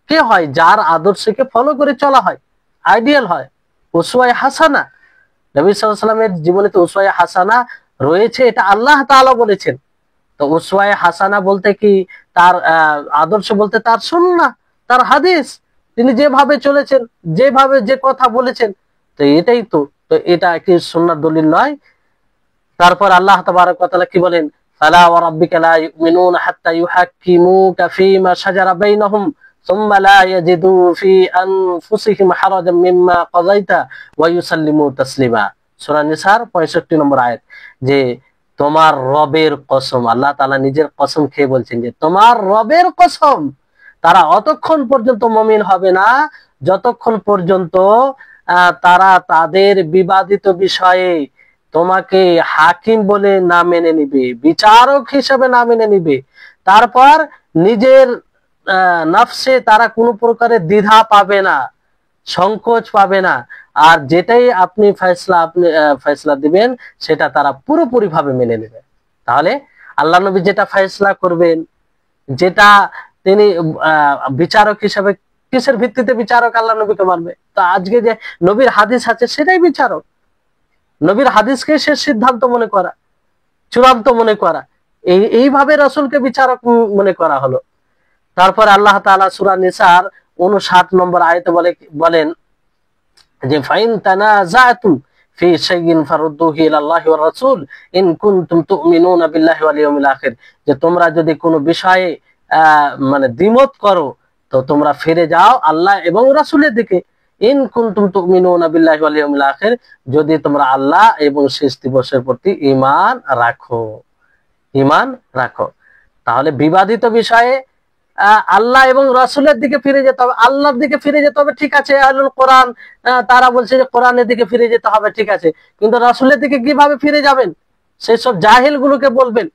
কে হয়? যার আদর্শকে ফলো করে চলা হয়, আইডিয়াল হয়, উসওয়ায়ে হাসানা। নবী সাল্লাল্লাহু আলাইহি ওয়াসাল্লামের জীবনীতে উসওয়ায়ে হাসানা রয়েছে, এটা আল্লাহ তাআলা বলেছেন। তো উসওয়ায়ে হাসানা বলতে কি? তার আদর্শ বলতে তার সুন্নাহ, তার হাদিস, তিনি যেভাবে চলেছেন, যেভাবে যে কথা বলেছেন, তো এটাই তো। তো এটা কি সুন্নাহর দলিল নয়? তারপর আল্লাহ তাবারক ওয়া তাআলা কি বলেন, ফালা ওয়া রাব্বিকা লা ইউমিনুনা হাত্তা ইউহাক্কিমুকা ফীমা শাজারা বাইনাহুম সুম্মা লা ইয়াজিদু ফি আনফুসিহিম হারাজাম মিম্মা কাযাইতা ওয়া ইউসাল্লিমু তাসলিমা, সূরা নিসার 65 নম্বর আয়াত, যে তোমার রবের কসম, আল্লাহ তাআলা নিজের কসম খেয়ে বলছেন যে তোমার রবের কসম, তারা অতক্ষণ পর্যন্ত মুমিন হবে না যতক্ষণ পর্যন্ত তারা তাদের বিবাদিত বিষয়ে তোমাকে হাকিম বলে না মেনে নিবে, বিচারক হিসেবে না মেনে নিবে। তারপর নিজের নফসে তারা কোনো প্রকারের দ্বিধা পাবে না, সংকোচ পাবে না, আর যেটাই আপনি ফয়সলা দিবেন সেটা তারা পুরোপুরি ভাবে মেনে নেবে। তাহলে আল্লাহ নবী যেটা ফয়সলা করবেন, যেটা তিনি বিচারক হিসেবে, কিসের ভিত্তিতে বিচারক আল্লাহ নবীকে মানবে? তো আজকে যে নবীর হাদিস আছে সেটাই বিচারক, নবীর হাদিসকে শেষ সিদ্ধান্ত মনে করা, চূড়ান্ত মনে করা, এইভাবে রাসূলকে বিচারক মনে করা হলো। তারপর আল্লাহ তাআলা সূরা নিসার 59 নম্বর আয়াতে বলেন যে ফাইন তানাজাতুম ফি শাইইন ফারুদ্দুহু ইলাল্লাহি ওয়ার রাসূল ইন কুনতুম তুমিনুনা বিল্লাহি ওয়াল ইয়াউমিল আখির, যে তোমরা যদি কোনো বিষয়ে মানে দ্বিমত করো তো তোমরা ফিরে যাও আল্লাহ এবং রাসূলের দিকে। ইন কুনতুম তুমিনুনা বিল্লাহি ওয়াল ইয়াউমিল আখির, যদি তোমরা আল্লাহ এবং শেষ দিবসের প্রতি ঈমান রাখো, ঈমান রাখো। তাহলে বিবাদিত বিষয়ে আল্লাহ এবং রাসূলের দিকে ফিরে যেতে হবে, আল্লাহর দিকে ফিরে যেতে হবে, ঠিক আছে। আহলুল কোরআন তারা বলছে যে কোরআনের দিকে ফিরে যেতে হবে, ঠিক আছে, কিন্তু রাসূলের দিকে কিভাবে ফিরে যাবেন? সেই সব জাহিল গুলোকে বলবেন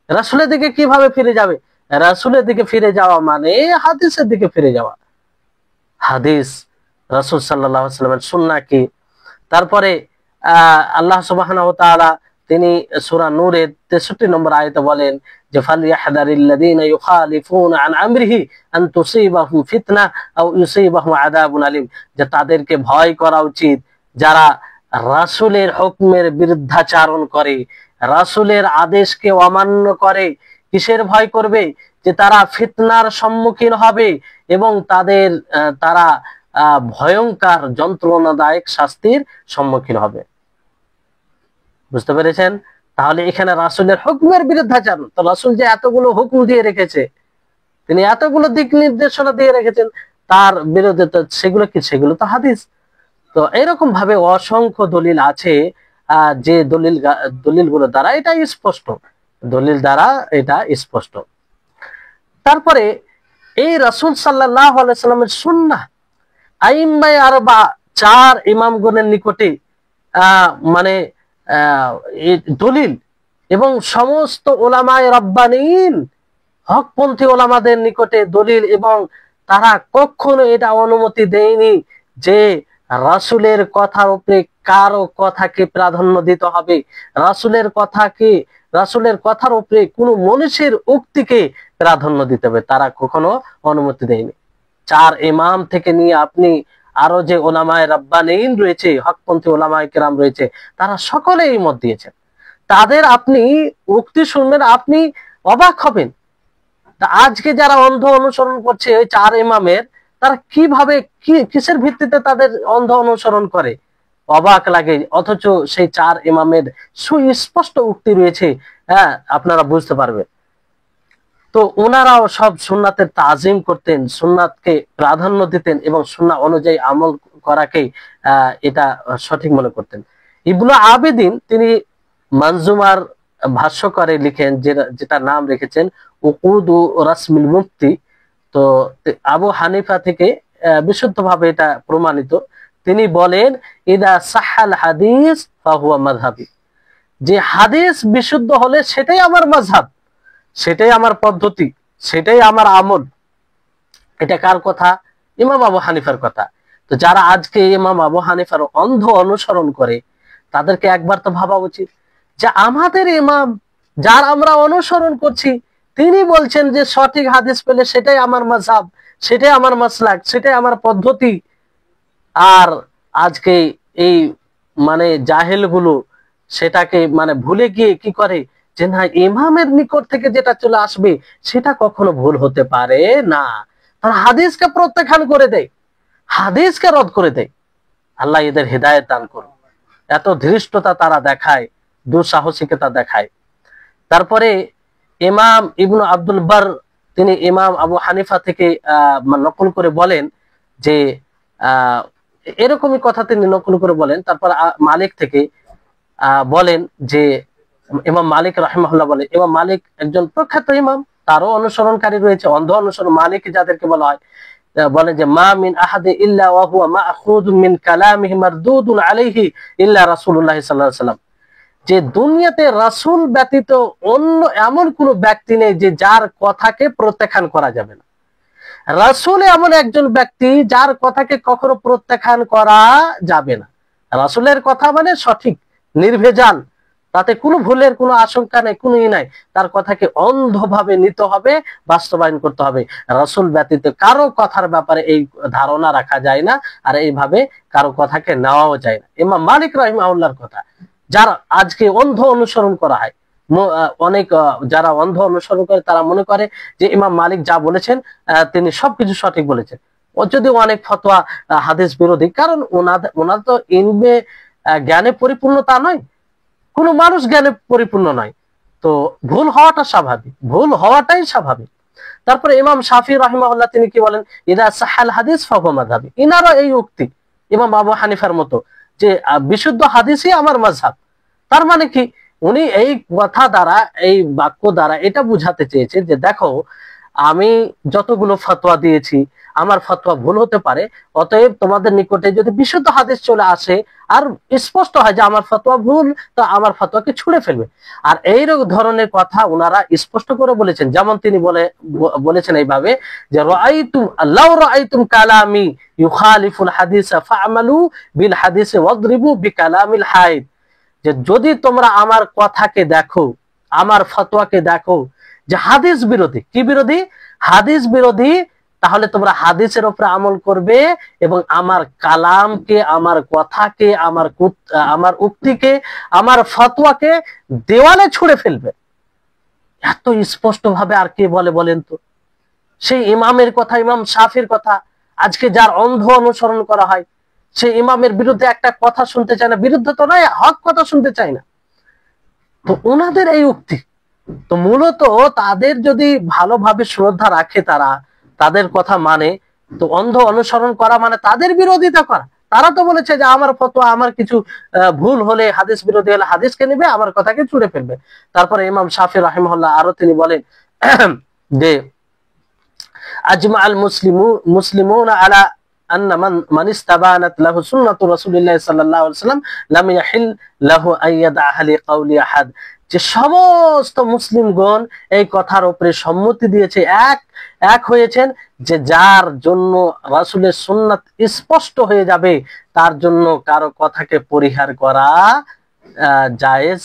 রাসূলের দিকে কিভাবে ফিরে যাবে? রাসূলের দিকে ফিরে যাওয়া মানে হাদিসের দিকে ফিরে যাওয়া, হাদিস, রাসূল সাল্লাল্লাহু আলাইহি ওয়াসাল্লামের সুন্নাহ কি। তারপরে আল্লাহ সুবহানাহু ওয়া তাআলা তিনি সূরা নূরের 63 নম্বর আয়াতে বলেন যে ফালইয়াহদারিল্লাযীনা ইউখালিফুনা আন আমরিহি আন তুসিবাহুম ফিতনা আও ইউসিবাহুম আযাবুন আলীম, যে তাদেরকে ভয় করা উচিত যারা রাসূলের হুকুমের বিরুদ্ধাচরণ করে, রাসূলের আদেশকে অমান্য করে। কিসের ভয় করবে? যে তারা ফিতনার সম্মুখীন হবে এবং তারা ভয়ঙ্কর যন্ত্রণাদায়ক শাস্তির সম্মুখীন হবে। বুঝতে পেরেছেন? তাহলে এখানে রাসূলের হুকুমের বিরুদ্ধাচরণ, তো রাসূল যে এতগুলো হুকুম দিয়ে রেখেছে, তিনি এতগুলো দিক নির্দেশনা দিয়ে রেখেছেন, তার বিরুদ্ধে তো সেগুলো কি? সেগুলো তো হাদিস। তো এরকম ভাবে অসংখ্য দলিল আছে, যে দলিলগুলো দ্বারা এটা স্পষ্ট, দলিল দ্বারা এটা স্পষ্ট। তারপরে এই রাসূল সাল্লাল্লাহু আলাইহি সাল্লামের সুন্নাহ আইম্মায়ে আরবা, চার ইমামগণের নিকটে মানে দলিল, এবং সমস্ত ওলামায়ে রাব্বানীন, হকপন্থী ওলামাদের নিকটে দলিল, এবং তারা কখনো এটা অনুমতি দেয়নি যে রাসূলের কথার উপরে কারো কথাকে প্রাধান্য দিতে হবে, রাসূলের কথার উপরে কোনো মনীষীর উক্তিকে প্রাধান্য দিতে হবে, তারা কখনো অনুমতি দেয়নি। চার ইমাম থেকে নিয়ে আপনি আরো যে ওলামায়ে রাব্বানীন রয়েছে, হকপন্থী ওলামায়ে কেরাম রয়েছে, তারা সকলেই মত দিয়েছেন। তাদের আপনি উক্তি শুনবেন, আপনি অবাক হবেন। তা আজকে যারা অন্ধ অনুসরণ করছে ওই চার ইমামের, তারা কিভাবে কিসের ভিত্তিতে তাদের অন্ধ অনুসরণ করে? অবাক লাগে। অথচ সেই চার ইমামের সুস্পষ্ট উক্তি রয়েছে, হ্যাঁ, আপনারা বুঝতে পারবেন। তো ওনারাও সব সুন্নাতের তাজিম করতেন, সুন্নাতকে প্রাধান্য দিতেন এবং সুন্নাহ অনুযায়ী আমল করাকে এটা সঠিক মনে করতেন। ইবনে আবিদিন তিনি মানজুমার ভাষ্যকারে লিখেন, যেটা নাম রেখেছেন উকুদু রাসমিল মুফতি। তো আবু হানিফা থেকে বিশুদ্ধভাবে এটা প্রমাণিত। তিনি বলেন ইদা সাহাল হাদিস ফাহুয়া মাযহাবি, যে হাদিস বিশুদ্ধ হলে সেটাই আমার মাযহাব, সেটাই আমার পদ্ধতি, সেটাই আমার আমল। এটা কার কথা? ইমাম আবু হানিফার কথা। তো যারা আজকে ইমাম আবু হানিফার অন্ধ অনুসরণ করে, তাদেরকে একবার তো ভাবা উচিত যে আমাদের ইমাম যার আমরা অনুসরণ করছি, তিনি বলছেন যে সঠিক হাদিস পেলে সেটাই আমার মাযহাব, সেটাই আমার মাসলাক, সেটাই আমার পদ্ধতি। আর আজকে এই মানে জাহেলগুলো সেটাকে মানে ভুলে গিয়ে কি করে যে না, ইমামের নিকট থেকে যেটা চলে আসবে সেটা কখনো ভুল হতে পারে না, তারা হাদিসকে প্রত্যাখ্যান করে দেয়, হাদিসকে রদ করে দেয়। আল্লাহ এদের হেদায়েত দান করুন। এত ধৃষ্টতা তারা দেখায়, দুঃসাহসিকতা দেখায়। তারপরে ইমাম ইবনু আব্দুল বার তিনি ইমাম আবু হানিফা থেকে নকল করে বলেন যে এরকমই কথা তিনি নকল করে বলেন। তারপর মালিক থেকে বলেন যে ইমাম মালিক রাহিমাহুল্লাহ বলে, ইমাম মালিক একজন প্রখ্যাত ইমাম, তারও অনুসরণকারী রয়েছে, অন্ধ অনুসরণ মালিক যাদেরকে বলা হয়। বলে যে মা মিন আহাদে ইল্লা ওয়া হুয়া মাখুযুম মিন কালামিহি মারদুদুন আলাইহি ইল্লা রাসূলুল্লাহ সাল্লাল্লাহু আলাইহি ওয়াসাল্লাম, যে দুনিয়াতে রাসূল ব্যতীত অন্য এমন কোন ব্যক্তি নেই যে যার কথাকে প্রত্যাখ্যান করা যাবে না। রাসূল এমন একজন ব্যক্তি যার কথাকে কখনো প্রত্যাখ্যান করা যাবে না। রাসূলের কথা মানে সঠিক, নির্ভেজাল, তাতে কোনো ভুলের কোনো আশঙ্কা নেই, কোনো নাই। তার কথাকে অন্ধভাবে নিতে হবে, বাস্তবায়ন করতে হবে। রাসূল ব্যতীত কারো কথার ব্যাপারে এই ধারণা রাখা যায় না, আর এইভাবে কারো কথাকে নেওয়াও যায় না। ইমাম মালিক রাহিমাহুল্লাহর কথা যারা আজকে অন্ধ অনুসরণ করা হয়, অনেক যারা অন্ধ অনুসরণ করে তারা মনে করে যে ইমাম মালিক যা বলেছেন তিনি সবকিছু সঠিক বলেছেন। ও যদিও অনেক ফতোয়া হাদিস বিরোধী, কারণ ওনার তো ইলমে জ্ঞানে পরিপূর্ণ তা নয়, কোনো মানুষ জ্ঞানে পরিপূর্ণ নয়, তো ভুল হওয়াটা স্বাভাবিক, ভুল হওয়াটাই স্বাভাবিক। তারপরে ইমাম শাফি রাহিমাহুল্লাহ তিনি কি বলেন, ইদা সাহাল হাদিস ফাহুয়া মাযহাবি, ইনারও এই উক্তি ইমাম আবু হানিফার মতো যে বিশুদ্ধ হাদিসই আমার মাযহাব। তার মানে কি, উনি এই কথা দ্বারা, এই বাক্য দ্বারা এটা বুঝাতে চেয়েছে যে দেখো আমি যতগুলো ফতোয়া দিয়েছি আমার ফতোয়া ভুল হতে পারে, অতএব তোমাদের নিকটে যদি বিশুদ্ধ হাদিস চলে আসে আর স্পষ্ট হয় যে আমার ফতোয়া ভুল, তো আমার ফতোয়াকে ছুঁড়ে ফেলবে। আর এই ধরনের কথা ওনারা স্পষ্ট করে বলেছেন। যেমন তিনি বলেছেন এইভাবে যে রাআইতুম লাউ রাআইতুম কালামি ইউখালিফুল হাদিস ফা'মালু বিল হাদিস ওয়াদরিবু বিকালামিল হাইদ, যে যদি তোমরা আমার কথাকে দেখো, আমার ফতোয়াকে দেখো যে হাদিস বিরোধী, কি বিরোধী? হাদিস বিরোধী, তাহলে তোমরা হাদিসের উপরে আমল করবে এবং আমার কালামকে, আমার কথাকে, আমার উক্তিকে, আমার ফতোয়াকে দেওয়ালে ছুঁড়ে ফেলবে। এত স্পষ্ট ভাবে আর কে বলে বলেন তো? সেই ইমামের কথা, ইমাম শাফির কথা আজকে যার অন্ধ অনুসরণ করা হয়, সেই ইমামের বিরুদ্ধে একটা কথা শুনতে চায় না, বিরুদ্ধে তো নয়, হক কথা শুনতে চায় না। তো ওনাদের এই উক্তি, তো মূলত তাদের যদি ভালোভাবে শ্রদ্ধা রাখে, তারা তাদের কথা মানে, তো অন্ধ অনুসরণ করা মানে তাদের বিরোধিতা করা। তারা তো বলেছে যে আমার ফতোয়া, আমার কিছু ভুল হলে, হাদিস বিরোধী হলে হাদিসকে নেবে, আমার কথাকে ছুঁড়ে ফেলবে। তারপরে ইমাম শাফি রাহিমাহুল্লাহ আরো তিনি বলেন যে আজমা আল মুসলিমুনা আলা আন্না মান ইস্তাবানাত লাহু সুন্নাতু রাসূলিল্লাহ সাল্লাল্লাহু আলাইহি ওয়াসাল্লাম লাম ইয়াহিল লাহু আইয়াদা আহলি কাউলি আহাদ, যে সমস্ত মুসলিমগণ এই কথার উপরে সম্মতি দিয়েছে, এক হয়েছেন যে যার জন্য রাসূলের সুন্নাত স্পষ্ট হয়ে যাবে তার জন্য কারো কথাকে পরিহার করা জায়েজ,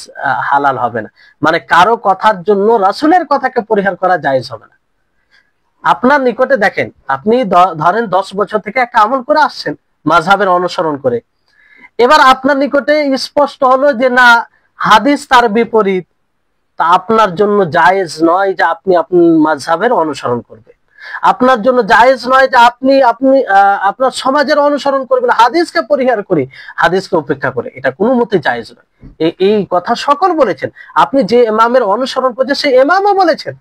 হালাল হবে না। মানে কারো কথার জন্য রাসূলের কথাকে পরিহার করা জায়েজ হবে না। আপনার নিকটে দেখেন, আপনি ধরেন 10 বছর থেকে একটা আমল করে আসছেন মাযহাবের অনুসরণ করে, এবার আপনার নিকটে স্পষ্ট হলো যে না হাদিস তার বিপরীত, তা আপনার জন্য জায়েজ নয় যে আপনি মাযহাবের অনুসরণ করবেন। আপনার জন্য জায়েজ নয় যে আপনি আপনার সমাজের অনুসরণ করবেন, হাদিসকে পরিহার করে, হাদিসকে উপেক্ষা করে, এটা কোনো মতে জায়েজ নয়। এই কথা সকল বলেছেন। আপনি যে ইমামের অনুসরণ করছেন সেই ইমামও বলেছেন,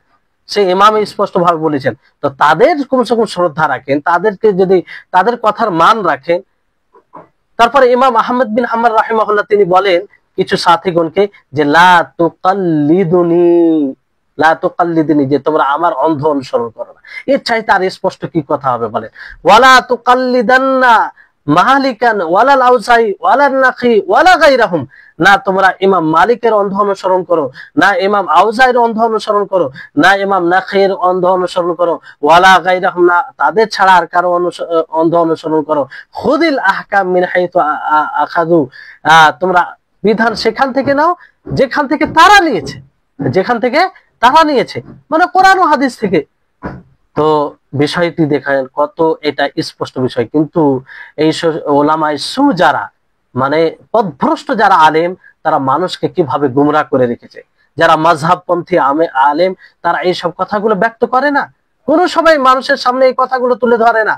সেই ইমাম স্পষ্ট ভাবে বলেছেন। তো তাদের কমসে কম শ্রদ্ধা রাখেন, তাদেরকে যদি তাদের কথার মান রাখেন। তারপরে ইমাম আহমদ বিন হাম্বল রাহিমাহুল্লাহ তিনি বলেন কিছু সাথীগণকে যে লা তুকাল্লিদুনি, যে তোমরা আমার অন্ধ অনুসরণ করো না। এর চাইতে আর স্পষ্ট কি কথা হবে বলে? ওয়ালা তুকাল্লিদান্না মালিকান ওয়ালাল আউজাই ওয়ালান নাখি ওয়ালা গায়রাহুম, না তোমরা ইমাম মালিকের অন্ধ অনুসরণ করো, না ইমাম আউজাইয়ের অন্ধ অনুসরণ করো, না ইমাম নাখির অন্ধ অনুসরণ করো, ওয়ালা গায়রাহুম, না তাদের ছাড়া আর কারো অন্ধ অনুসরণ করো। খুদিল আহকাম মিন হাইতু আখাযু, তোমরা বিধান সেখান থেকে নাও যেখান থেকে তারা নিয়েছে, যেখান থেকে তারা নিয়েছে, মানে কোরআন ও হাদিস থেকে। তো বিষয়টি দেখেন কত এটা স্পষ্ট বিষয়। কিন্তু এই ওলামায়ে সু যারা, মানে পথভ্রষ্ট যারা আলেম, তারা মানুষকে কিভাবে গুমরাহ করে রেখেছে। যারা মাযহাবপন্থী আলেম তারা এইসব কথাগুলো ব্যক্ত করে না, কোনো সবাই মানুষের সামনে এই কথাগুলো তুলে ধরে না,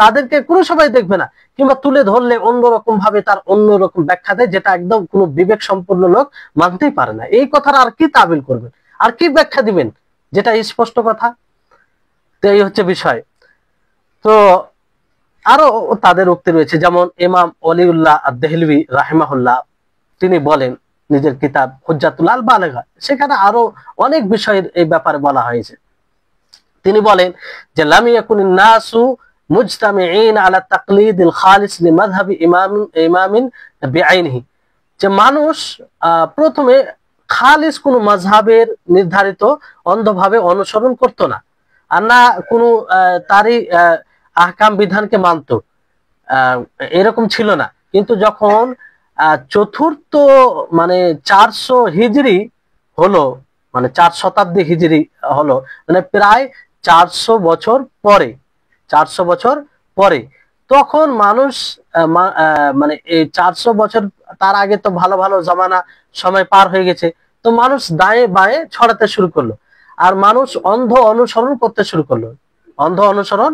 তাদেরকে কোনো সবাই দেখবে না, কিংবা তুলে ধরলে অন্যরকম ভাবে তার অন্যরকম ব্যাখ্যা দেয়, যেটা একদম কোনো বিবেক সম্পন্ন লোক মানতেই পারে না। এই কথার আর কি তাবিল করবেন, আর কি ব্যাখ্যা দিবেন, যেটা স্পষ্ট কথা। তো এই হচ্ছে বিষয়। তো আরো তাদের উক্তি রয়েছে, যেমন ইমাম ওলিউল্লাহ আদ-দেহলভী রাহিমাহুল্লাহ তিনি বলেন নিজের কিতাব হুজ্জাতুল আল বালেগা, সেখানে আরো অনেক বিষয়ের এই ব্যাপারে বলা হয়েছে। তিনি বলেন যে লাম ইয়াকুনিন নাসু মুজতামিঈন আলা তাকলিদিল খালিস লিমাযহাবি ইমামিন বিআইনিহি, যে মানুষ প্রথমে খালিস কোন মাযহাবের নির্ধারিত অন্ধভাবে অনুসরণ করত না, আর না কোনো তারই আহকাম বিধানকে মানত, এরকম ছিল না। কিন্তু যখন চতুর্থ মানে 400 হিজরি হলো, মানে 4 শতাব্দী হিজরি হলো, মানে প্রায় 400 বছর পরে, 400 বছর পরে তখন মানুষ মানে এই 400 বছর তার আগে তো ভালো ভালো জামানা সময় পার হয়ে গেছে, তো মানুষ দায়ে বায়ে ছড়াতে শুরু করলো, আর মানুষ অন্ধ অনুসরণ করতে শুরু করলো, অন্ধ অনুসরণ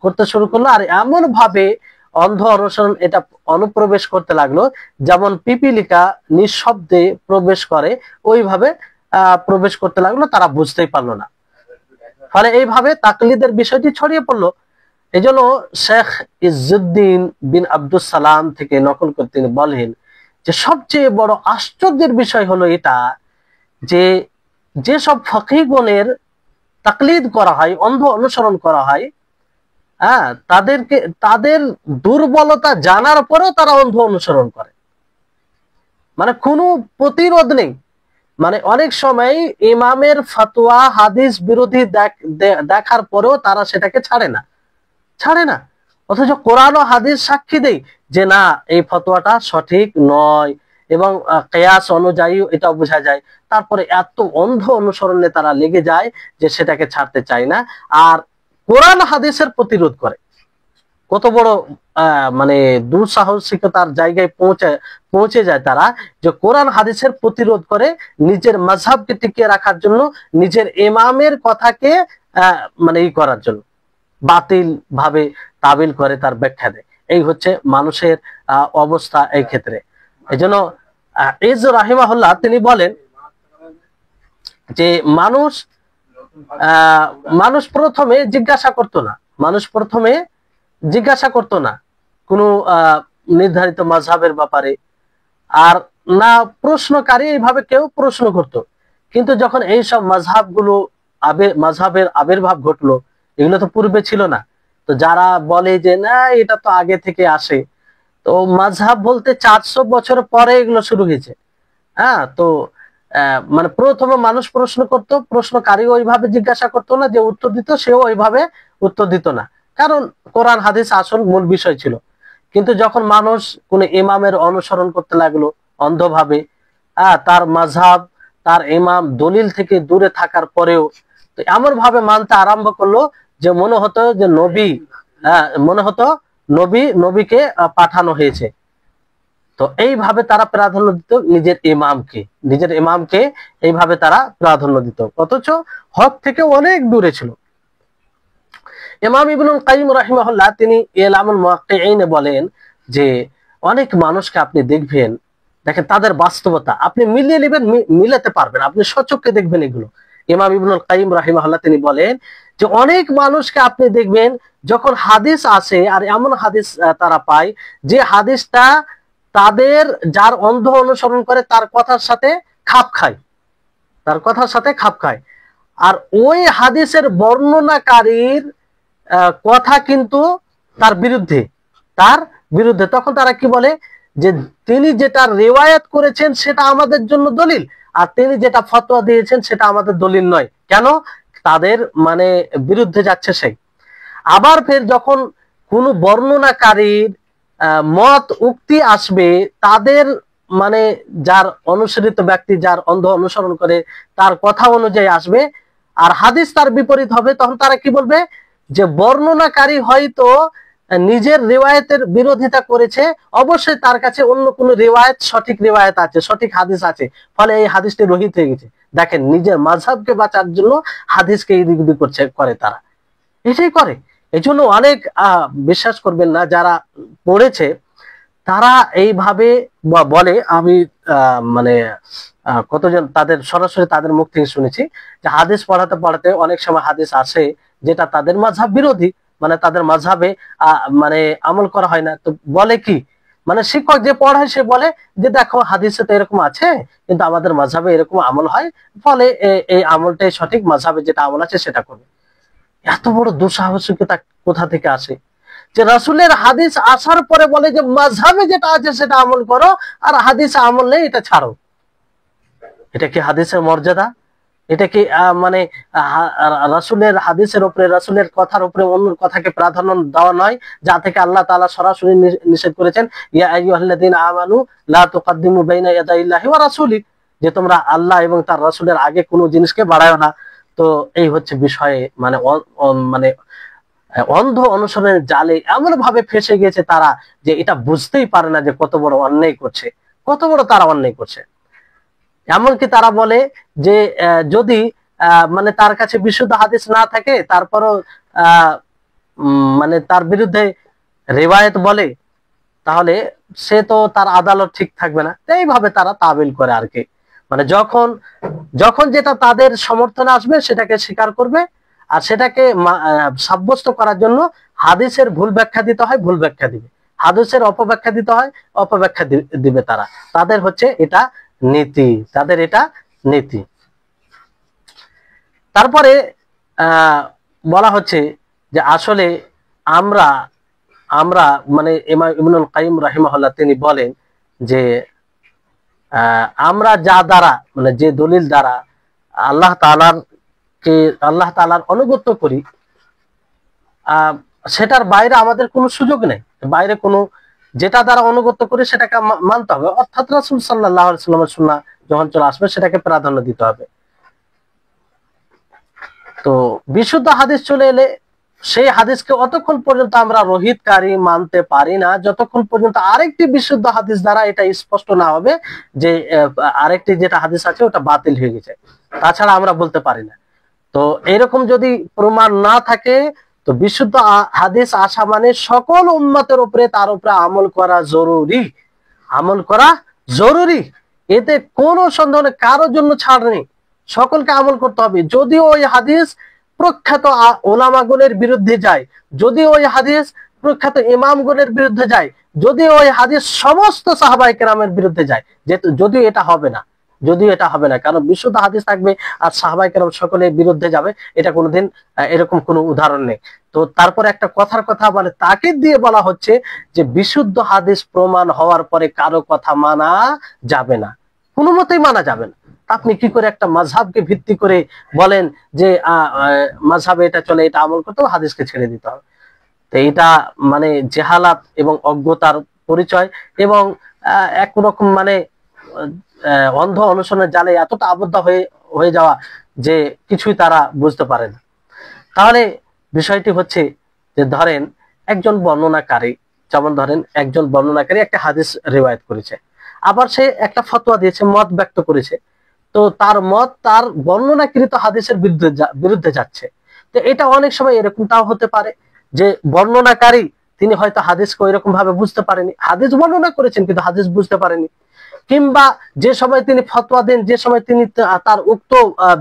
করতে শুরু করলো। আর এমন ভাবে অন্ধ অনুসরণ এটা অনুপ্রবেশ করতে লাগলো, যেমন পিপিলিকা নিঃশব্দে প্রবেশ করে ওইভাবে প্রবেশ করতে লাগলো, তারা বুঝতেই পারলো না। ফলে এইভাবে তাকলিদের বিষয়টি ছড়িয়ে পড়লো। এই জন্য শেখ ইজ্জুদ্দিন বিন আব্দুস সালাম থেকে নকল করে তিনি বলেন যে সবচেয়ে বড় আশ্চর্যের বিষয় হলো এটা, যে যেসব ফকিহগণের তাকলিদ করা হয়, অন্ধ অনুসরণ করা হয়, তাদেরকে তাদের দুর্বলতা জানার পরেও তারা অন্ধ অনুসরণ করে, মানে কোনো প্রতিরোধ নেই। মানে অনেক সময় ইমামের ফতোয়া হাদিস বিরোধী দেখার পরেও তারা সেটাকে ছাড়ে না, অথচ কোরআন ও হাদিস সাক্ষী দেয় যে না, এই ফতোয়াটা সঠিক নয়, এবং কিয়াস অনুযায়ী এটা বোঝা যায়। তারপরে এত অন্ধ অনুসরণে তারা লেগে যায় যে সেটাকে ছাড়তে চায় না, আর কোরআন হাদিসের প্রতিরোধ করে। কত বড় মানে দুঃসাহসিকতার জায়গায় পৌঁছে যায় তারা, যে কোরআন হাদিসের প্রতিরোধ করে নিজের মাযহাবকে টিকিয়ে রাখার জন্য, নিজের ইমামের কথাকে মানে করার জন্য বাতিল ভাবে তাবিল করে, তার ব্যাখ্যা দেয়। এই হচ্ছে মানুষের অবস্থা এই ক্ষেত্রে। এই জন্য ইজ রাহিমাহুল্লাহ তিনি বলেন যে মানুষ প্রথমে জিজ্ঞাসা করতো না কোনো নির্ধারিত মাযহাবের ব্যাপারে, আর না প্রশ্নকারী এইভাবে কেউ প্রশ্ন করত। কিন্তু যখন এই সব মাযহাবের আবির্ভাব ঘটলো, এগুলো তো পূর্বে ছিল না, তো যারা বলে যে না এটা তো আগে থেকে আসে, তো মাযহাব বলতে 400 বছর পরে এগুলো শুরু হয়েছে। তো মানে প্রথমে মানুষ প্রশ্ন করত, প্রশ্নকারী ওইভাবে জিজ্ঞাসা করতো না, যে উত্তর দিত সেও ওইভাবে উত্তর দিত না, কারণ কোরআন হাদিস আসল মূল বিষয় ছিল। কিন্তু যখন মানুষ কোন ইমামের অনুসরণ করতে লাগলো অন্ধভাবে, তার মাযহাব তার ইমাম দলিল থেকে দূরে থাকার পরেও তো এমন ভাবে মানতে আরম্ভ করলো যে মনে হতো যে নবীকে পাঠানো হয়েছে। তো এইভাবে তারা প্রাধান্য দিত নিজের ইমামকে এইভাবে তারা প্রাধান্য দিত, অথচ হক থেকে অনেক দূরে ছিল। ইমাম ইবনুল কাইয়িম রাহিমাহুল্লাহ তিনি ইলামুল মুওয়াক্কিঈনে বলেন যে অনেক মানুষকে আপনি দেখেন তাদের বাস্তবতা আপনি মিলিয়ে নেবেন, মিলাতে পারবেন, আপনি সচক্ষে দেখবেন এগুলো। ইমাম ইবনুল কাইয়িম রাহিমাহুল্লাহ তিনি বলেন যে অনেক মানুষকে আপনি দেখবেন যখন হাদিস আসে, আর এমন হাদিস তারা পায় যে হাদিসটা তাদের যার অন্ধ অনুসরণ করে তার কথার সাথে খাপ খায়, আর ওই হাদিসের বর্ণনাকারীর কথা কিন্তু তার বিরুদ্ধে। তখন তারা কি বলে যে তিনি যেটা রিওয়ায়াত করেছেন সেটা আমাদের জন্য দলিল, আর তিনি যেটা ফতোয়া দিয়েছেন সেটা আমাদের দলিল নয়। কেন? তাদের মানে বিরুদ্ধে যাচ্ছে সেই। আবার ফের যখন কোন বর্ণনাকারীর মত উক্তি আসবে, তাদের মানে যার অনুসরিত ব্যক্তি যার অন্ধ অনুসরণ করে তার কথা অনুযায়ী আসবে, আর হাদিস তার বিপরীত হবে, তখন তারা কি বলবে যে বর্ণনাকারী হয়তো নিজের রিওয়ায়াতের বিরোধিতা করেছে, অবশ্যই তার কাছে অন্য কোন রিওয়ায়াত সঠিক রিওয়ায়াত আছে, সঠিক হাদিস আছে, ফলে এই হাদিসটি রহিত হয়ে গেছে। দেখেন নিজের মাযহাবকে বাঁচার জন্য হাদিসকে এদিক ওদিক করে তারা, এটাই করে। এই জন্য অনেক বিশ্বাস করবেন না যারা পড়েছে তারা এইভাবে বলে। আমি মানে কতজন তাদের সরাসরি তাদের মুখ থেকে শুনেছি যে হাদিস পড়াতে অনেক সময় হাদিস আসে যেটা তাদের মাযহাব বিরোধী, মানে তাদের মাযহাবে মানে আমল করা হয় না, তো বলে কি মানে শিক্ষক যে পড়ায় সে বলে যে দেখো হাদিসে তো এরকম আছে, কিন্তু আমাদের মাযহাবে এরকম আমল হয়, ফলে এই আমলটাই সঠিক, মাযহাবে যেটা আমল আছে সেটা করবে। এত বড় দুঃসাহসিকতা কোথা থেকে আসে যে রাসূলের হাদিস আসার পরে বলে যে মাযহাবে যেটা আছে সেটা আমল করো, আর হাদিসে আমল নেই এটা ছাড়ো। এটা কি হাদিসের মর্যাদা? এটা কি মানে রাসূলের হাদিসের উপরে, রাসূলের কথার উপরে অন্য কথাকে প্রাধান্য দেওয়া নয়, যা থেকে আল্লাহ তাআলা সরাসরি নিষেধ করেছেন, ইয়া আইয়ুহাল্লাযীনা আমানু লা তুকদ্দিমু বাইনা ইয়াদাইল্লাহি ওয়া রাসূলি, যে তোমরা আল্লাহ এবং তার রাসূলের আগে কোনো জিনিসকে বাড়ায়ো না। তো এই হচ্ছে বিষয়ে মানে মানে অন্ধ অনুসরণের জালে এমন ভাবে ফেসে গিয়েছে তারা যে এটা বুঝতেই পারে না যে কত বড় অন্যায় করছে, কত বড় তারা অন্যায় করছে। এমনকি তারা বলে যে যদি মানে তার কাছে বিশুদ্ধ হাদিস না থাকে, তারপরও মানে তার বিরুদ্ধে রিওয়ায়াত বলে, তাহলে সে তো তার আদালত ঠিক থাকবে না। এইভাবে তারা তাবিল করে আর কি, মানে যখন যখন যেটা তাদের সমর্থনে আসবে সেটাকে স্বীকার করবে, আর সেটাকে সাব্যস্ত করার জন্য হাদিসের ভুল ব্যাখ্যা দিতে হয় ভুল ব্যাখ্যা দিবে, হাদিসের অপব্যাখ্যা দিতে হয় অপব্যাখ্যা দিবে। তারা, তাদের হচ্ছে এটা নীতি, তাদের এটা নীতি। তারপরে বলা হচ্ছে যে আসলে আমরা আমরা মানে ইমাম ইবনুল কাইয়িম রাহিমাহুল্লাহ তিনি বলেন যে আমরা যা দ্বারা মানে যে দলিল দ্বারা আল্লাহ তাআলার আনুগত্য করি, সেটার বাইরে আমাদের কোনো সুযোগ নেই, বাইরে কোনো যেটা দ্বারা অনুগত্য করি সেটাকে মানতে হবে, অর্থাৎ রাসূল সাল্লাল্লাহু আলাইহি ওয়াসাল্লামের সুন্নাহ যখন চলে আসবে সেটাকে প্রাধান্য দিতে হবে। তো বিশুদ্ধ হাদিস চলে এলে সেই হাদিসকে অতক্ষণ পর্যন্ত আমরা রহিতকারী মানতে পারি না যতক্ষণ পর্যন্ত আরেকটি বিশুদ্ধ হাদিস দ্বারা এটা স্পষ্ট না হবে যে আরেকটি যেটা হাদিস আছে ওটা বাতিল হয়ে গেছে, তাছাড়া আমরা বলতে পারি না। তো এরকম যদি প্রমাণ না থাকে, তো বিশুদ্ধ হাদিস আসা মানে সকল উম্মতের উপরে তার উপরে আমল করা জরুরি, আমল করা জরুরি, এতে কোনো সন্দেহ নেই, কারোর জন্য ছাড় নেই, সকলকে আমল করতে হবে। যদি ওই হাদিস প্রখ্যাত ওলামাগণের বিরুদ্ধে যায়, যদি ওই হাদিস প্রখ্যাত ইমামগণের বিরুদ্ধে যায়, যদি ওই হাদিস সমস্ত সাহাবায়ে কেরামের বিরুদ্ধে যায়, যদিও এটা হবে না, যদিও এটা হবে না, কারণ বিশুদ্ধ হাদিস থাকবে আর সাহাবায়ে কেরাম সকলের বিরুদ্ধে যাবে, এটা কোনোদিন এরকম কোনো উদাহরণ নেই। তো তারপরে একটা কথার কথা মানে তাকিদ দিয়ে বলা হচ্ছে যে বিশুদ্ধ হাদিস প্রমাণ হওয়ার পরে কারো কথা মানা যাবে না, কোনো মতেই মানা যাবে না। আপনি কি করে একটা মাযহাবকে ভিত্তি করে বলেন যে মাযহাবে এটা চলে, এটা আমল করতে হবে, হাদিসকে ছেড়ে দিতে হবে? তো এটা মানে জেহালাত এবং অজ্ঞতার পরিচয়, এবং একরকম মানে অন্ধ অনুসরণের জালে এতটা আবদ্ধ হয়ে যাওয়া যে কিছুই তারা বুঝতে পারে না। তাহলে বিষয়টি হচ্ছে যে ধরেন একজন বর্ণনাকারী, যেমন ধরেন একজন বর্ণনাকারী একটা হাদিস রিওয়ায়াত করেছে, আবার সে একটা ফতোয়া দিয়েছে, মত ব্যক্ত করেছে, তো তার মত তার বর্ণনাকৃত হাদিসের বিরুদ্ধে যাচ্ছে। তো এটা অনেক সময় এরকমটাও হতে পারে যে বর্ণনাকারী তিনি হয়তো হাদিসকে ওইরকম ভাবে বুঝতে পারেনি, হাদিস বর্ণনা করেছেন কিন্তু হাদিস বুঝতে পারেনি, কিংবা যে সময় তিনি ফতোয়া দেন, যে সময় তিনি তার উক্ত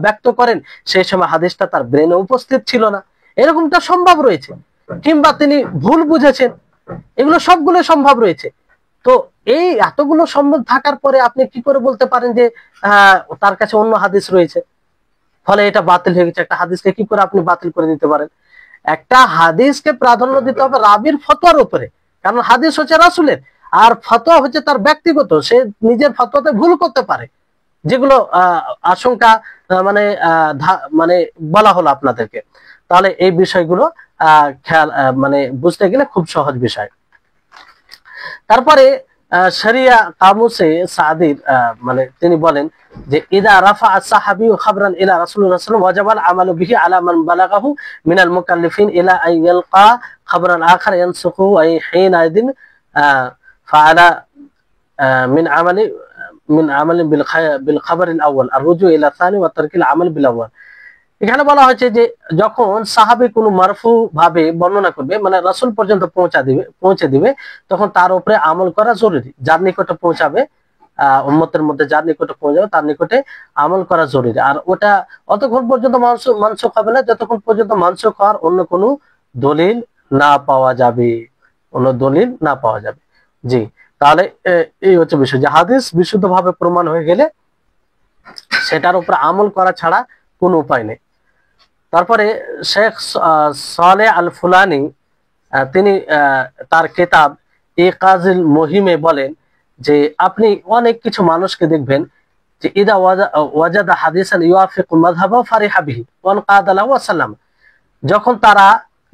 ব্যক্ত করেন, সেই সময় হাদিসটা তার ব্রেনে উপস্থিত ছিল না, এরকমটা সম্ভব রয়েছে, কিংবা তিনি ভুল বুঝেছেন, এগুলো সবগুলো সম্ভব রয়েছে। তো এই এতগুলো সম্ভব থাকার পরে আপনি কি করে বলতে পারেন যে তার কাছে অন্য হাদিস রয়েছে, ফলে এটা বাতিল হয়ে গেছে? একটা হাদিসকে কি করে আপনি বাতিল করে দিতে পারেন? একটা হাদিসকে প্রাধান্য দিতে হবে রাবীর ফতোয়ার উপরে, কারণ হাদিস হচ্ছে রাসূলের, আর ফতোয়া হচ্ছে তার ব্যক্তিগত, সে নিজের ফতোয়াতে ভুল করতে পারে, যেগুলো আশঙ্কা মানে মানে বলা হলো আপনাদেরকে। তাহলে এই বিষয়গুলো খেয়াল মানে বুঝতে গেলে খুব সহজ বিষয়। তারপরে শরিয়া কামুসে সাদির মানে তিনি বলেন যে ইদা রাফা আস-সাহাবী খাবরান ইলা রাসূলুল্লাহ সাল্লাল্লাহু আলাইহি ওয়াসাল্লাম ওয়াজাবাল আমালু বিহি আলা মান বালাগাহু মিনাল মুকাল্লিফিন ইলা আন ইয়ালকা খাবরান আখার ইয়ানসুখু আই হিনা ইদিন ফাআলা মিন আমালি বিল খাবারিল আউয়াল আর রুজু ইলা সানি ওয়া তারকিল আমাল বিল আউয়াল। এখানে বলা হয়েছে যে যখন সাহাবী কোনো মারফু ভাবে বর্ণনা করবে, মানে রাসূল পর্যন্ত পৌঁছে দিবে, তখন তার উপরে আমল করা জরুরি, যার নিকটে পৌঁছাবে, উম্মতের মধ্যে যার নিকটে পৌঁছাবে তার নিকটে আমল করা জরুরি। আর ওটা অতক্ষণ পর্যন্ত মানসুখ হবে না যতক্ষণ পর্যন্ত মানসুখ হওয়ার অন্য কোনো দলিল না পাওয়া যাবে, অন্য দলিল না পাওয়া যাবে। জি, তাহলে এই হচ্ছে বিষয়, যে হাদিস বিশুদ্ধভাবে প্রমাণ হয়ে গেলে সেটার উপর আমল করা ছাড়া কোনো উপায় নেই। তারপরে শেখ সালেহ আল ফুলানি তিনি তার কিতাব ইকাজিল মুহিমে বলেন যে আপনি অনেক কিছু মানুষকে দেখবেন যে ইদা ওয়াজাদা হাদিসান ইউয়াফিকু মাযহাবা ফারিহা বিহি ওয়ান কাদা লাহু ওয়া সাল্লাম, যখন তারা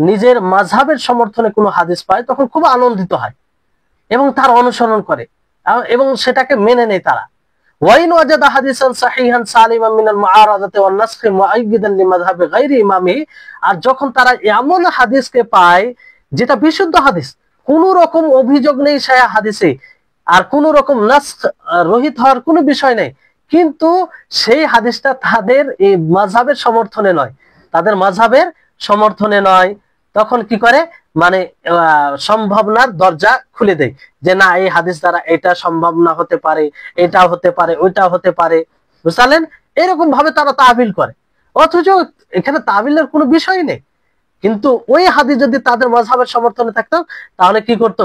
নিজের মাযহাবের সমর্থনে কোনো হাদিস পায় তখন খুব আনন্দিত হয় এবং তার অনুসরণ করে এবং সেটাকে মেনে নেয় তারা। ওয়াইন ওয়াজাদা হাদিসান সাহিহান সালিমান মিনাল মুআরাদাতি ওয়ান নাসখি মুআইয়িদান লিমাযহাবি গায়রি ইমামিহি, আর যখন তারা এমন হাদিসকে পায় যেটা বিশুদ্ধ হাদিস, কোন রকম অভিযোগ নেই সেই হাদিসে, আর কোন রকম নাসখ রহিত হওয়ার কোনো বিষয় নেই, কিন্তু সেই হাদিসটা তাদের এই মাযহাবের সমর্থনে নয়, তাদের মাযহাবের সমর্থনে নয়, তখন কি করে মানে সম্ভাবনার দরজা খুলে দেয় যে না এই হাদিস দ্বারা এটা সম্ভব না হতে পারে, এটা হতে পারে, ওইটা হতে পারে, বুঝলেন? এরকম ভাবে তারা তাবিল করে, অথচ এখানে তাবিলের কোনো বিষয় নেই। কিন্তু ওই হাদিস যদি তাদের মাযহাবের সমর্থনে থাকতো তাহলে কি করতো,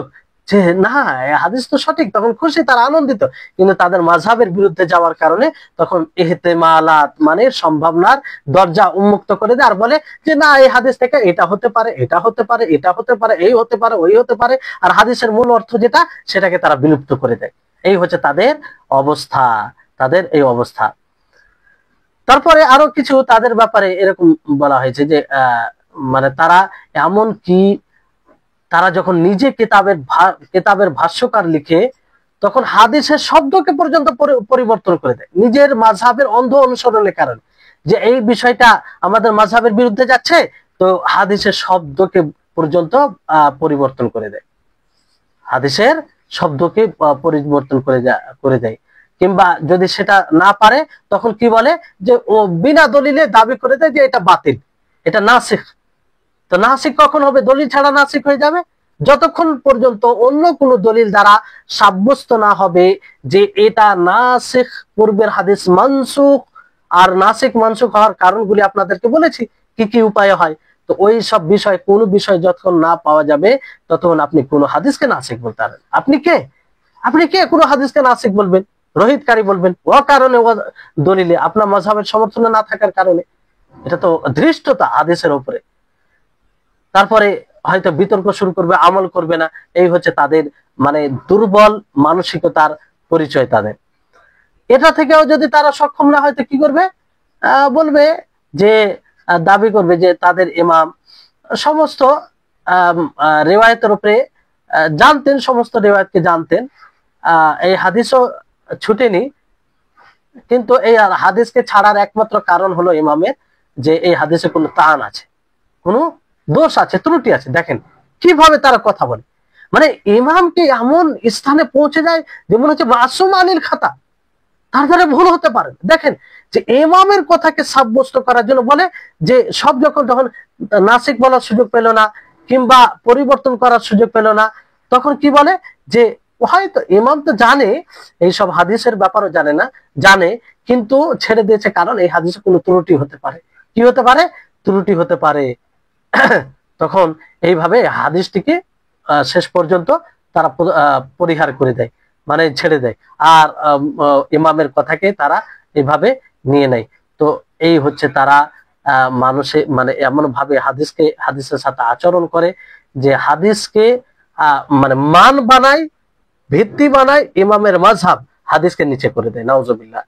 যে না এই হাদিস তো সঠিক, তখন খুশি, তারা আনন্দিত। কিন্তু তাদের মাযহাবের বিরুদ্ধে যাওয়ার কারণে তখন ইহতেমালাত মানে সম্ভাবনার দরজা উন্মুক্ত করে দেয় আর বলে যে না এই হাদিস থেকে এটা হতে পারে, এটা হতে পারে, এটা হতে পারে, এই হতে পারে, ওই হতে পারে, আর হাদিসের মূল অর্থ যেটা সেটাকে তারা বিলুপ্ত করে দেয়। এই হচ্ছে তাদের অবস্থা, তাদের এই অবস্থা। তারপরে আরো কিছু তাদের ব্যাপারে এরকম বলা হয়েছে যে মানে তারা এমন কি, তারা যখন নিজে কিতাবের ভাষ্যকার লিখে তখন হাদিসের শব্দকে পর্যন্ত পরিবর্তন করে দেয় নিজের মাযহাবের অন্ধ অনুসরণের কারণে, যে এই বিষয়টা আমাদের মাযহাবের বিরুদ্ধে যাচ্ছে, তো হাদিসের শব্দকে পর্যন্ত পরিবর্তন করে দেয়, হাদিসের শব্দকে পরিবর্তন করে দেয়। কিংবা যদি সেটা না পারে তখন কি বলে যে ও বিনা দলিলে দাবি করে দেয় যে এটা বাতিল, এটা নাসিখ। তো নাসিক কখন হবে? দলিল ছাড়া নাসিক হয়ে যাবে যতক্ষণ পর্যন্ত অন্য কোনো দলিল দ্বারা সাব্যস্ত না হবে যে এটা নাসিখ, পূর্বের হাদিস মানসুখ। আর নাসিক মানসুখ হওয়ার কারণগুলি আপনাদেরকে বলেছি কি কি উপায় হয়। তো ওই সব বিষয়, কোনো বিষয় যতক্ষণ না পাওয়া যাবে ততক্ষণ আপনি কোনো হাদিসকে নাসিক বলতে পারেন। আপনি কে কোনো হাদিসকে নাসিক বলবেন, রহিতকারী বলবেন? ও কারণে ও দলিলে আপনার মাযহাবের সমর্থনে না থাকার কারণে, এটা তো ধৃষ্টতা হাদিসের উপরে। তারপরে হয়তো বিতর্ক শুরু করবে, আমল করবে না। এই হচ্ছে তাদের মানে দুর্বল মানসিকতার পরিচয় তাদের। এটা থেকেও যদি তারা সক্ষম না হয় তো কি করবে? বলবে যে দাবি করবে যে তাদের ইমাম সমস্ত রিওয়ায়াতের উপরে জানতেন, সমস্ত রিওয়ায়াতকে জানতেন, এই হাদিসও ছুটেনি, কিন্তু এই হাদিসকে ছাড়ার একমাত্র কারণ হলো ইমামের যে এই হাদিসে কোনো তান আছে, কোনো দোষ আছে, ত্রুটি আছে। দেখেন কিভাবে তারা কথা বলে, মানে ইমামকে এমন স্থানে পৌঁছে যায় যে মনে হচ্ছে মাসুম আনিল খাতা, তার দ্বারা ভুল হতে পারে। দেখেন যে ইমামের কথাকে সাব্যস্ত করার জন্য বলে যে সব যখন নাসিক বলার সুযোগ পেল না কিংবা পরিবর্তন করার সুযোগ পেল না, তখন কি বলে যে হয়তো ইমাম তো জানে, এইসব হাদিসের ব্যাপারও জানে না, জানে কিন্তু ছেড়ে দিয়েছে কারণ এই হাদিসে কোনো ত্রুটি হতে পারে। কি হতে পারে? ত্রুটি হতে পারে। তখন এইভাবে হাদিসটিকে শেষ পর্যন্ত তারা পরিহার করে দেয়, মানে ছেড়ে দেয়, আর ইমামের কথাকে তারা এইভাবে নিয়ে নেয়। তো এই হচ্ছে তারা মানুষে মানে এমন ভাবে হাদিসের সাথে আচরণ করে যে হাদিসকে মানে মান বানায়, ভিত্তি বানায়, ইমামের মাযহাব হাদিসকে নিচে করে দেয়। নাউজুবিল্লাহ।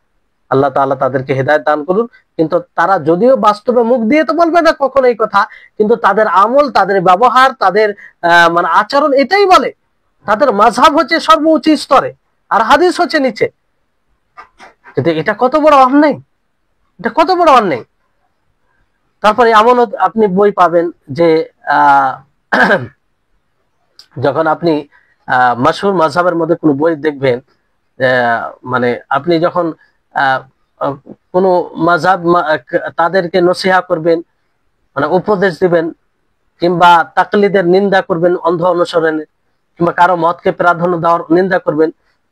আল্লাহ তাআলা তাদেরকে হেদায়েত দান করুন। কিন্তু তারা যদিও বাস্তবে মুখ দিয়ে তো বলবে না কখনো এই কথা, কিন্তু তাদের আমল, তাদের ব্যবহার, তাদের মানে আচরণ এটাই বলে। তাদের মাযহাব হচ্ছে সর্বোচ্চ স্তরে আর হাদিস হচ্ছে নিচে। কিন্তু এটা কত বড় অন্যায়, এটা কত বড় অন্যায়। তারপরে এমনও আপনি বই পাবেন যে যখন আপনি মাশহুর মাযহাবের মধ্যে কোনো বই দেখবেন, মানে আপনি যখন কোনো মাযহাব তাদেরকে নসিহা করবেন, মানে উপদেশ দিবেন, কিংবা তাকলিদের নিন্দা করবেন, অন্ধ অনুসরণে, কিংবা কারো মতকে প্রাধান্য দেওয়ার নিন্দা করবেন,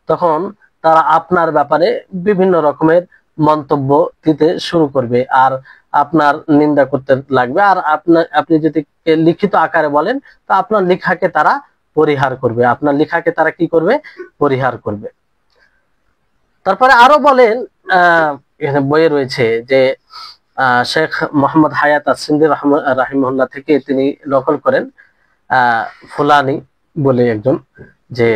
তখন তারা আপনার ব্যাপারে বিভিন্ন রকমের মন্তব্য দিতে শুরু করবে আর আপনার নিন্দা করতে লাগবে। আর আপনি যদি লিখিত আকারে বলেন তো আপনার লেখাকে তারা পরিহার করবে, আপনার লেখাকে তারা কি করবে, পরিহার করবে। তারপরে আরো বলেন, এখানে বইয়ে রয়েছে যে শেখ মোহাম্মদ হায়াত আসিন্দি রাহিমাহুল্লাহ থেকে তিনি নকল করেন, ফুলানি বলে একজন, যে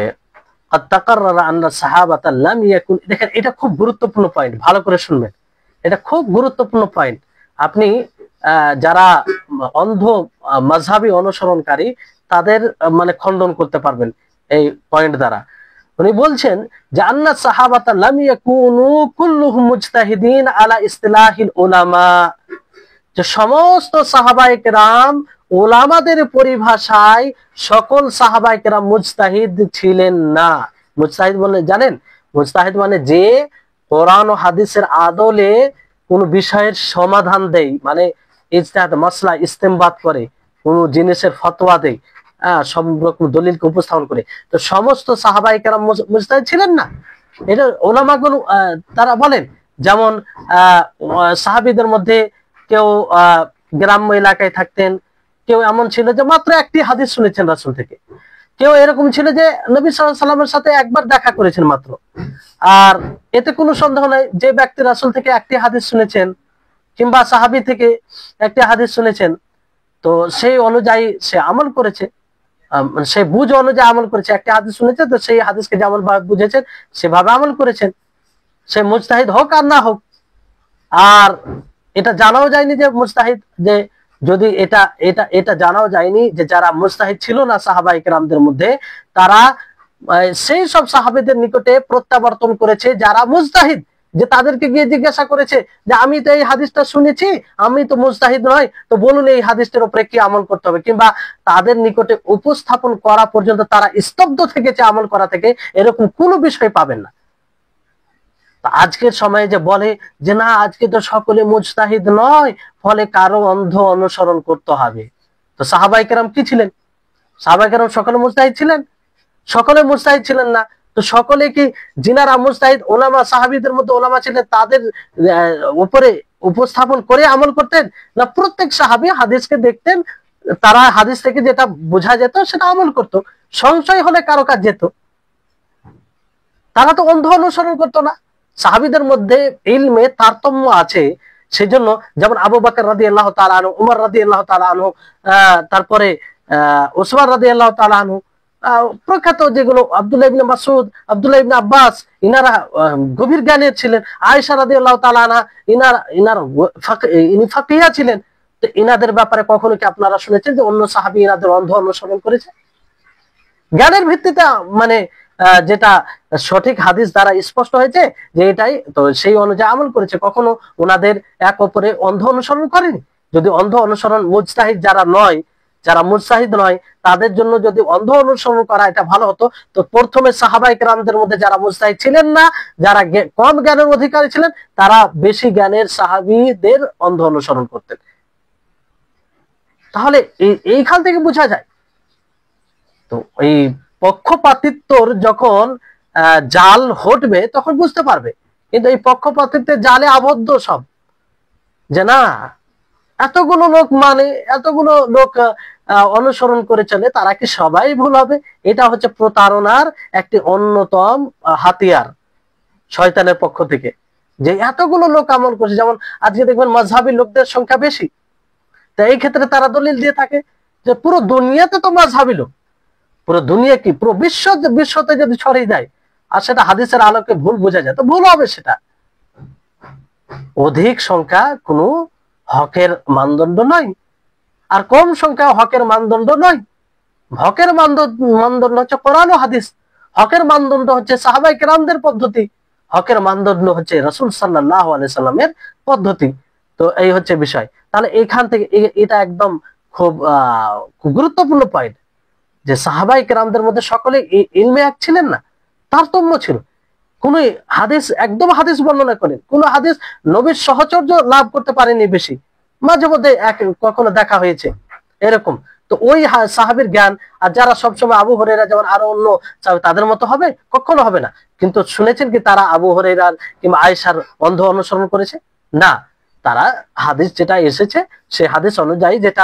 দেখেন এটা খুব গুরুত্বপূর্ণ পয়েন্ট, ভালো করে শুনবেন, এটা খুব গুরুত্বপূর্ণ পয়েন্ট। আপনি যারা অন্ধ মাযহাবী অনুসরণকারী তাদের মানে খণ্ডন করতে পারবেন এই পয়েন্ট দ্বারা। উনি বলছেন যে আন্না সাহাবাতা লাম ইয়াকুনু কুল্লুহুম মুজতাহিদিন আলা ইসতিলাহিল উলামা, যে সমস্ত সাহাবায়ে কেরাম উলামাদের পরিভাষায় সকল সাহাবায়ে কেরাম মুজতাহিদ ছিলেন না। মুজতাহিদ বলে জানেন, মুজতাহিদ মানে যে কোরআন ও হাদিসের আদলে কোন বিষয়ের সমাধান দেয়, মানে ইজতিহাদ মাসলা ইস্তেমবাদ করে, কোন জিনিসের ফতোয়া দেয়, সব রকম দলিলকে উপস্থাপন করে। তো সমস্ত সাহাবায়ে কেরাম মুজতাহিদ ছিলেন না, এটা উলামাগণ তারা বলেন। যেমন সাহাবীদের মধ্যে কেউ গ্রাম্য এলাকায় থাকতেন, কেউ এমন ছিল যে মাত্র একটি হাদিস শুনেছেন রাসূল থেকে, কেউ এরকম ছিল যে নবী সাল্লাল্লাহু আলাইহি ওয়াসাল্লামের সাথে একবার দেখা করেছেন মাত্র। আর এতে কোনো সন্দেহ নাই যে ব্যক্তি রাসূল থেকে একটি হাদিস শুনেছেন কিংবা সাহাবী থেকে একটি হাদিস শুনেছেন, তো সেই অনুযায়ী সে আমল করেছে, সে বুঝ অনুযায়ী আমল করেছে। একটি হাদিস শুনেছে তো সেই হাদিসকে যেমন ভাবে বুঝেছেন সেভাবে আমল করেছেন, সে মুজতাহিদ হোক আর না হোক। আর এটা জানাও যায়নি যে মুজতাহিদ, যে যদি এটা এটা এটা জানাও যায়নি যে যারা মুজতাহিদ ছিল না সাহাবায়ে কেরামদের মধ্যে, তারা সেই সব সাহাবীদের নিকটে প্রত্যাবর্তন করেছে যারা মুজতাহিদ, যে তাদেরকে গিয়ে জিজ্ঞাসা করেছে যে আমি তো এই হাদিসটা শুনেছি, আমি তো মুজতাহিদ নয়, তো বলুন এই হাদিসটার উপরে কি আমল করতে হবে। কিংবা তাদের নিকটে উপস্থাপন করা পর্যন্ত তারা স্তব্ধ থেকেছে আমল করা থেকে, এরকম কোনো বিষয় পাবেন না। আজকের সময়ে যে বলে যে না আজকে তো সকলে মুজতাহিদ নয়, ফলে কারো অন্ধ অনুসরণ করতে হবে। তো সাহাবায়ে কেরাম কি ছিলেন? সাহাবায়ে কেরাম সকলে মুজতাহিদ ছিলেন? সকলে মুজতাহিদ ছিলেন না। তো সকলে কি যিনারা মুজতাহিদ ওলামা, সাহাবীদের মধ্যে ওলামা ছিলেন, তাদের উপরে উপস্থাপন করে আমল করতেন? না প্রত্যেক সাহাবী হাদিসকে দেখতেন, তারা হাদিস থেকে যেটা বোঝা যেত সেটা আমল করত, সংশয় হলে কারো কাজ যেত। তারা তো অন্ধ অনুসরণ করতো না। সাহাবীদের মধ্যে ইলমে তারতম্য আছে, সেজন্য যেমন আবু বকর রাদিয়াল্লাহু তাআলা আনহু, উমর রাদিয়াল্লাহু তাআলা আনহু, তারপরে উসমান রাদিয়াল্লাহু তাআলা আনহু, প্রখ্যাত যেগুলো আব্দুল্লাহ ইবনে মাসউদ, আব্দুল্লাহ ইবনে আব্বাস, ইনারা গভীর জ্ঞানের ছিলেন। আয়েশা রাদিয়াল্লাহু তাআলা আনহা ইনি ফাকিহা ছিলেন। তো ইনাদের ব্যাপারে কখনো কি আপনারা শুনেছেন যে অন্য সাহাবী ইনাদের অন্ধ অনুসরণ করেছে? জ্ঞানের ভিত্তিতে, মানে যেটা সঠিক হাদিস দ্বারা স্পষ্ট হয়েছে যে এটাই, তো সেই অনুযায়ী আমল করেছে। কখনো ওনাদের এক অপরে অন্ধ অনুসরণ করেনি। যদি অন্ধ অনুসরণ মুজতাহিদ যারা নয়, যারা মুজতাহিদ নয়, তাদের জন্য যদি অন্ধ অনুসরণ করা এটা ভালো হতো, তো প্রথমে সাহাবায়ে কেরামদের মধ্যে যারা মুজতাহিদ ছিলেন না, যারা কম জ্ঞানের অধিকারী ছিলেন, তারা বেশি জ্ঞানের সাহাবীদের অন্ধ অনুসরণ করতেন। তাহলে এইখান থেকে বোঝা যায়। তো এই পক্ষপাতিত্বর যখন জাল হটবে তখন বুঝতে পারবে। কিন্তু এই পক্ষপাতিত্বের জালে আবদ্ধ সব, যে না এতগুলো লোক মানে এতগুলো লোক অনুসরণ করে চলে, তারা কি সবাই ভুল হবে? এটা হচ্ছে প্রতারণার একটি অন্যতম হাতিয়ার শয়তানের পক্ষ থেকে, যে এতগুলো লোক আমল করছে। যেমন আজকে দেখবেন মাযহাবী লোকদের সংখ্যা বেশি, তো এই ক্ষেত্রে তারা দলিল দিয়ে থাকে যে পুরো দুনিয়াতে তো মাযহাবী লোক, পুরো দুনিয়া কি পুরো বিশ্বতে যদি ছড়িয়ে যায় আর সেটা হাদিসের আলোকে ভুল বোঝা যায়, তো ভুল হবে। সেটা অধিক সংখ্যা কোনো হকের মানদণ্ড নয়, আর কম সংখ্যা হকের মানদণ্ড নয়। হকের মানদণ্ড হচ্ছে কোরআন ও হাদিস, হকের মানদণ্ড হচ্ছে সাহাবায়ে কেরামদের পদ্ধতি, হকের মানদণ্ড হচ্ছে রাসূল সাল্লাল্লাহু আলাইহি সাল্লামের পদ্ধতি। তো এই হচ্ছে বিষয়। তাহলে এখান থেকে এটা একদম খুব গুরুত্বপূর্ণ পয়েন্ট, যে সাহাবায়ে কেরামদের মধ্যে সকলে ইলমে এক ছিলেন না, তারতম্য ছিল। কোন হাদিস একদম হাদিস বর্ণনা করেন, কোন হাদিস নবীর সহচর্য লাভ করতে পারেনি বেশি, মাঝে মধ্যে কখনো দেখা হয়েছে এরকম। তো ওই সাহাবীর জ্ঞান আর যারা সবসময় আবু হুরায়রা যেমন আরো অন্য তাদের মতো হবে, কখনো হবে না। কিন্তু শুনেছেন কি তারা আবু হুরায়রার কিংবা আয়েশার অন্ধ অনুসরণ করেছে? না, তারা হাদিস যেটা এসেছে সেই হাদিস অনুযায়ী যেটা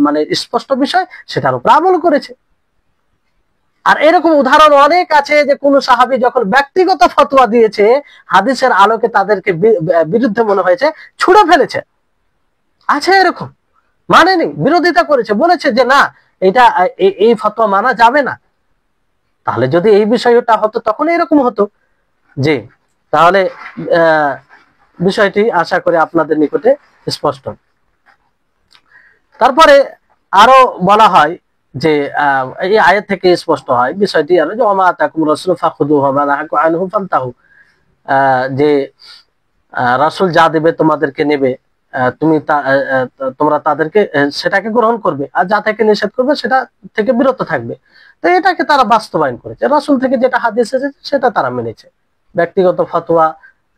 মানে স্পষ্ট বিষয় সেটার উপর আমল করেছে। আর এরকম উদাহরণ অনেক আছে যে কোন সাহাবী যখন ব্যক্তিগত ফতোয়া দিয়েছে, হাদিসের আলোকে তাদেরকে বিরুদ্ধে মনে হয়েছে, ছুড়ে ফেলেছে। আছে এরকম, মানেনি, বিরোধিতা করেছে, বলেছে যে না, এটা এই ফতোয়া মানা যাবে না। তাহলে যদি এই বিষয়টা হতো তখন এরকম হতো। জি, তাহলে বিষয়টি আশা করি আপনাদের নিকটে স্পষ্ট। তারপরে আরো বলা হয় যে এই আয়াত থেকে স্পষ্ট হয় বিষয়টি, আরো যে ওমা আতাকুম রাসূল ফাখুযুহু ওয়া মা নাহাকুম আনহু ফান্তাহু, যে রাসূল যা দেবে তোমাদেরকে নেবে, তোমরা তাদেরকে সেটাকে গ্রহণ করবে, আর যা থেকে নিষেধ করবে সেটা থেকে বিরত থাকবে। তো এটাকে তারা বাস্তবায়ন করেছে, রাসূল থেকে যেটা হাদিস এসেছে সেটা তারা মেনেছে। ব্যক্তিগত ফতোয়া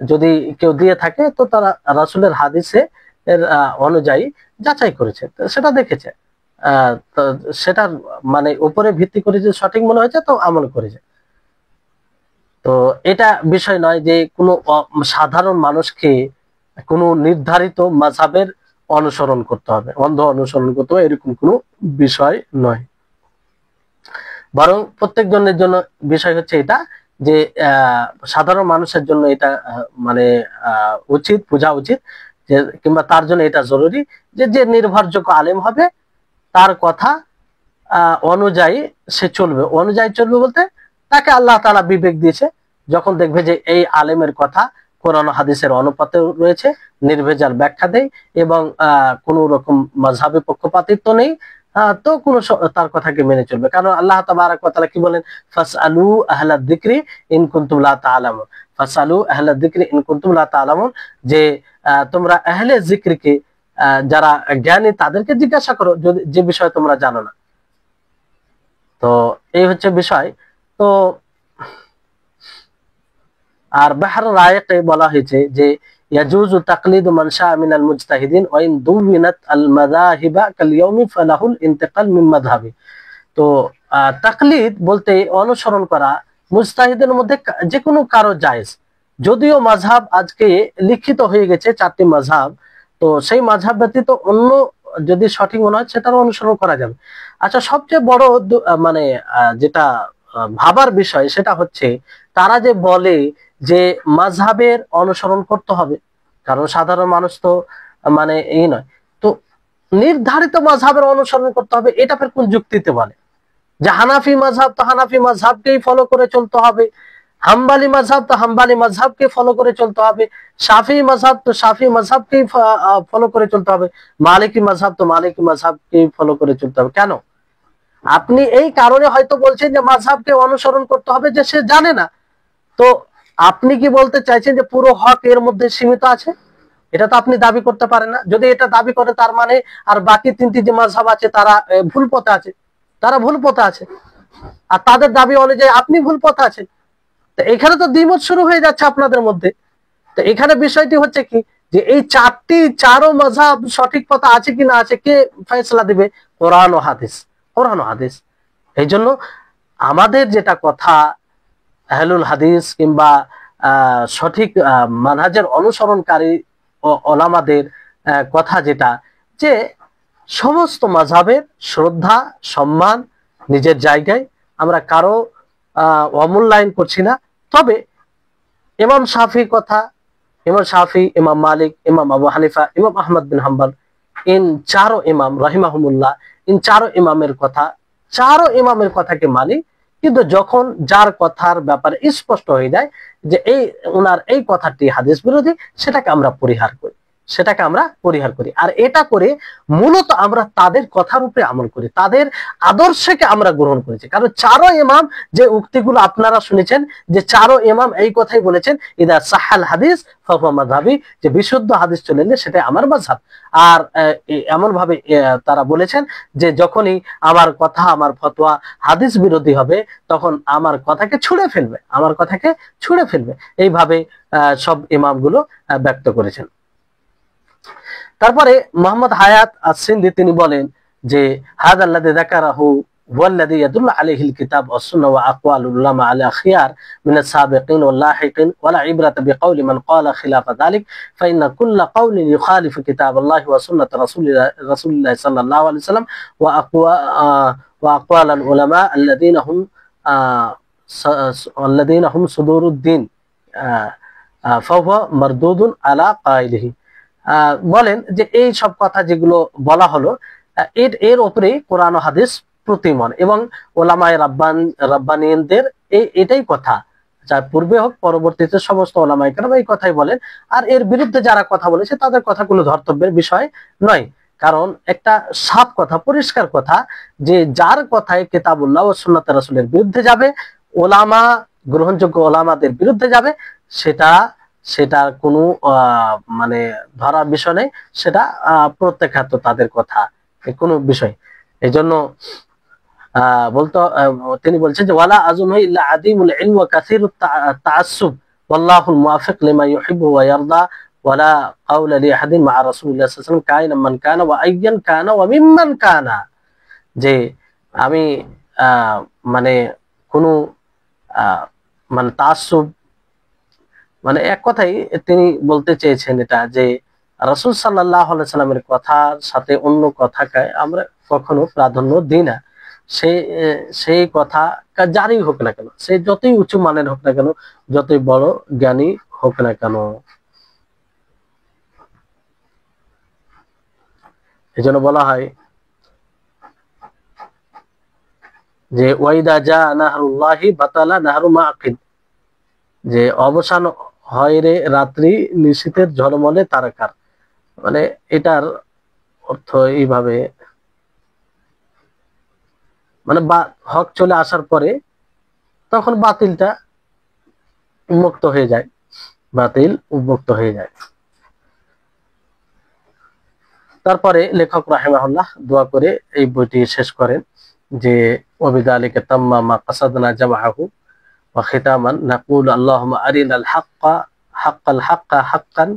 যদি কেউ দিয়ে থাকে তো তারা রাসূলের হাদিসে এর অনুযায়ী যাচাই করেছে, সেটা দেখেছে, তো সেটার মানে উপরে ভিত্তি করে যে সঠিক মনে হয়েছে তো আমল করেছে। তো এটা বিষয় নয় যে কোনো সাধারণ মানুষকে কোনো নির্ধারিত মাযহাবের অনুসরণ করতে হবে, অন্ধ অনুসরণ করতে হবে, এরকম কোনো বিষয় নয়। বরং প্রত্যেকজনের জন্য বিষয় হচ্ছে এটা যে সাধারণ মানুষের জন্য এটা মানে উচিত, বোঝা উচিত যে, কিংবা তার জন্য এটা জরুরি যে যে নির্ভরযোগ্য আলেম হবে তার কথা অনুযায়ী সে চলবে। অনুযায়ী চলবে বলতে তাকে আল্লাহ তাআলা বিবেক দিয়েছে, যখন দেখবে যে এই আলেমের কথা কোরআন হাদিসের অনুপাতে রয়েছে, নির্ভেজাল ব্যাখ্যা দেয় এবং কোনো রকম মাযহাবী পক্ষপাতিত্ব নেই, তো কোনো তার কথাকে মেনে চলবে। কারণ আল্লাহ তাবারাক ওয়া তাআলা কি বলেন, ফাসআলু আহলাদ যিকরি ইন কুনতুম লা তা'লামুন, ফাসআলু আহলাদ যিকরি ইন কুনতুম লা তা'লামুন, যে তোমরা আহলে যিকরকে, যারা জ্ঞানী তাদেরকে জিজ্ঞাসা করো যে বিষয় তোমরা জানো না। তো এই হচ্ছে বিষয়। তো আর বাহর রায়কে বলা হয়েছে যে ইয়াজুজু তাকলিদু মান শাআ মিনাল মুজতাহিদিন ওয়া ইন দুবিনাত আল মাযাহিবা কাল ইয়াউমি ফালাহুল ইন্তিকাল মিন মাযহাবি। তো তাকলিদ বলতে অনুসরণ করা মুজতাহিদের মধ্যে যে কোনো কারো জায়েজ, যদিও মাযহাব আজকে লিখিত হয়ে গেছে 4টি মাযহাব, তো সেই মাযহাব ব্যতীত অন্য যদি সঠিক মনে হয় সেটার অনুসরণ করা যাবে। আচ্ছা, সবচেয়ে বড় মানে যেটা ভাবার বিষয় সেটা হচ্ছে তারা যে বলে যে মাযহাবের অনুসরণ করতে হবে, কারণ সাধারণ মানুষ তো মানে এই নয়, তো নির্ধারিত মাযহাবের অনুসরণ করতে হবে, এটা ফের কোন যুক্তিতে বলে? যে হানাফি মাযহাব তো হানাফি মাযহাবকেই ফলো করে চলতে হবে, হাম্বলি মাযহাব তো হাম্বলি মাযহাবকে ফলো করে চলতে হবে, শাফিঈ মাযহাব তো শাফিঈ মাযহাবকেই ফলো করে চলতে হবে, মালিকি মাযহাব তো মালিকি মাযহাবকেই ফলো করে চলতে হবে। কেন? আপনি এই কারণে হয়তো বলছেন যে মাযহাবকে অনুসরণ করতে হবে যে সে জানে না, তো আপনি কি বলতে চাইছেন যে পুরো হক এর মধ্যে সীমিত আছে? এটা তো আপনি দাবি করতে পারেন না। যদি এটা দাবি করে তার মানে আর বাকি 3টি যে মাযহাব আছে তারা ভুল পথে আছে, তারা ভুল পথে আছে, আর তাদের দাবি অনুযায়ী আপনি ভুল পথে আছেন। তো এখানে তো দ্বিমত শুরু হয়ে যাচ্ছে আপনাদের মধ্যে। তো এখানে বিষয়টি হচ্ছে কি যে এই চারো মাযহাব সঠিক পথে আছে কি না আছে কে ফয়সালা দিবে? কোরআন ও হাদিস, কোরআন ও হাদিস। এই জন্য আমাদের যেটা কথা, আহলুল হাদিস কিংবা সঠিক মানহাজের অনুসরণকারী ওলামাদের কথা যেটা, যে সমস্ত মাযহাবের শ্রদ্ধা সম্মান নিজের জায়গায়, আমরা কারো অমূল্যায়ন করছি না। তবে ইমাম শাফির কথা, ইমাম শাফি, ইমাম মালিক, ইমাম আবু হানিফা, ইমাম আহমদ বিন হাম্বল, ইন চারো ইমাম রাহিমাহুমুল্লাহ, ইন চারো ইমামের কথাকে মানি। কিন্তু যখন যার কথার ব্যাপারে স্পষ্ট হয়ে যায় যে ওনার এই কথাটি হাদিস বিরোধী, সেটাকে আমরা পরিহার করি, আর এটা করে মূলত আমরা তাদের কথার উপরে আমল করি, তাদের আদর্শকে আমরা গ্রহণ করেছি। কারণ চারো ইমাম যে উক্তিগুলো আপনারা শুনেছেন, যে চারো ইমাম এই কথাই বলেছেন, ইদা সাহাল হাদিস ফাহুয়া মাযহাবি, যে বিশুদ্ধ হাদিস চলে এলে সেটাই আমার মাযহাব। আর এমন ভাবে তারা বলেছেন যে যখনই আমার কথা, আমার ফতোয়া হাদিস বিরোধী হবে তখন আমার কথাকে ছুঁড়ে ফেলবে, এইভাবে সব ইমামগুলো ব্যক্ত করেছেন। তারপরে মোহাম্মদ হায়াত আস-সিন্ধি তিনি বলেন যে হাদাল্লাযী যাকারাহু ওয়াল্লাযী ইয়াদুল্লু আলাইহিল কিতাব ওয়াস সুন্নাহ ওয়া আকওয়ালুল উলামা আলা খিয়ার মিনাস সাবিকিন ওয়াল লাহিকিন ওয়ালা ইবরাতা বিকাউলি মান ক্বালা খিলাফা যালিক ফাইন্না কুল্লা কাউলিন ইউখালিফু কিতাবাল্লাহি ওয়া সুন্নাত রাসূলিল্লাহি সাল্লাল্লাহু আলাইহি ওয়াসাল্লাম ওয়া আকওয়ালাল উলামা আল্লাযীনা হুম আল্লাযীনা হুম সুদুরুদ্দিন ফাহুয়া মারদুদুন আলা কাইলিহি। বলেন যে এই সব কথা যেগুলো বলা হলো এর উপরে কোরআন ও হাদিস প্রতিমন, এবং ওলামায়ে রাব্বানিয়িনদের এটাই কথা, যা পূর্বে হোক পরবর্তীতে সমস্ত ওলামায়ে কেরাম এই কথাই বলেন। আর এর বিরুদ্ধে যারা কথা বলেছে তাদের কথা কোনো ধর্তব্যের বিষয় নয়, কারণ একটা সাফ কথা, পরিষ্কার কথা, যে যার কথায় কিতাবুল্লাহ ও সুন্নাত রাসূলের বিরুদ্ধে যাবে, ওলামা গ্রহণযোগ্য ওলামাদের বিরুদ্ধে যাবে, সেটার কোনো মানে ধরার বিষয় নেই, সেটা প্রত্যাখ্যাত তাদের কথা, কোনো বিষয়। এই জন্য বলতো তিনি বলছেন যে ওয়ালা আযুমু ইল্লা আদিমুল ইলম ওয়া কাসীরুত তাআসসুব ওয়াল্লাহুল মুওয়াফিক লিমা ইউহিব্বু ওয়া ইয়ারদা ওয়ালা কাওলা লি আহাদিন মা রাসূলিল্লাহ সাল্লাল্লাহু আলাইহি ওয়াসাল্লাম কাইনা মান কানা ওয়া আইয়ান কানা ওয়া মিম্মান কানা। যে আমি মানে কোনো মানে তাআসসুব, মানে এক কথাই তিনি বলতে চেয়েছেন এটা, যে রাসূল সাল্লাল্লাহু আলাইহি সাল্লামের কথার সাথে অন্য কথাকে আমরা কখনো প্রাধান্য দিই না। সেই কথা যারই হোক না কেন, সে যতই উঁচু মানের হোক না কেন, যতই বড় জ্ঞানী হোক না কেন। এই জন্য বলা হয় যে ওয়াইদা জা নাহরুল্লাহি বাতালা নাহরু মাআকিদ, যে অবসান হয় রে রাত্রি নিশীথের ঝলমলে তারকার। মানে এটার অর্থ এইভাবে, মানে হক চলে আসার পরে তখন বাতিলটা উন্মুক্ত হয়ে যায়, বাতিল উন্মুক্ত হয়ে যায়। তারপরে লেখক রাহিমাহুল্লাহ দোয়া করে এই বইটি শেষ করেন যে ওয়াবিযালিকা তাম্মা মা কাসাদনা জামাআহু ওয়া খিতামান নাকুলু আল্লাহুম্মা আরিনাল হাক্কাল হাক্কান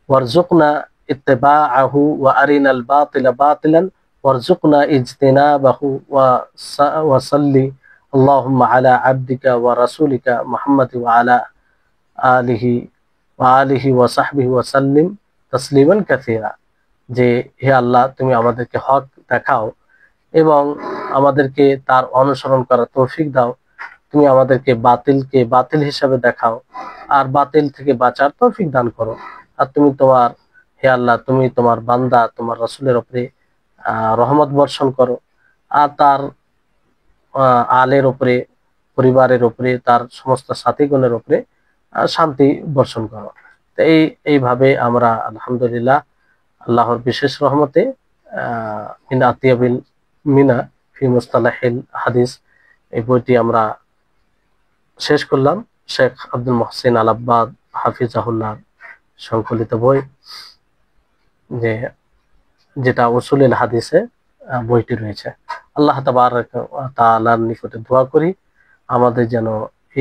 ওয়ারযুকনা ইত্তিবাআহু ওয়া আরিনাল বাতিলা বাতিলান ওয়ারযুকনা ইজতিনাবাহু ওয়া সাল্লি আল্লাহুম্মা আলা আবদিকা ওয়া রাসূলিকা মুহাম্মাদ ওয়া আলা আলিহি ওয়া সাহবিহি ওয়া সাল্লিম তাসলিমান কাসীরা। যে হে আল্লাহ, তুমি আমাদেরকে হক দেখাও এবং আমাদেরকে তার অনুসরণ করার তৌফিক দাও, তুমি আমাদেরকে বাতিলকে বাতিল হিসাবে দেখাও আর বাতিল থেকে বাঁচার তৌফিক দান করো। আর তুমি তোমার, হে আল্লাহ, তুমি তোমার বান্দা তোমার রাসূলের উপরে রহমত বর্ষণ করো, আর তার আলের উপরে, পরিবারের উপরে, তার সমস্ত সাথীগণের উপরে শান্তি বর্ষণ করো। তো এইভাবে আমরা আলহামদুলিল্লাহ আল্লাহর বিশেষ রহমতে মিন আতিয়াবিল মিনা ফি মুস্তালাহিল হাদিস এই বইটি আমরা শেষ করলাম। শেখ আব্দুল মুহসিন আল আব্বাদ হাফিজাহুল্লাহ সংকলিত বই, যেটা উসুলুল হাদিসে বইটি রয়েছে। আল্লাহ তাবারক ওয়া তাআলার নিকটে দোয়া করি আমাদের যেন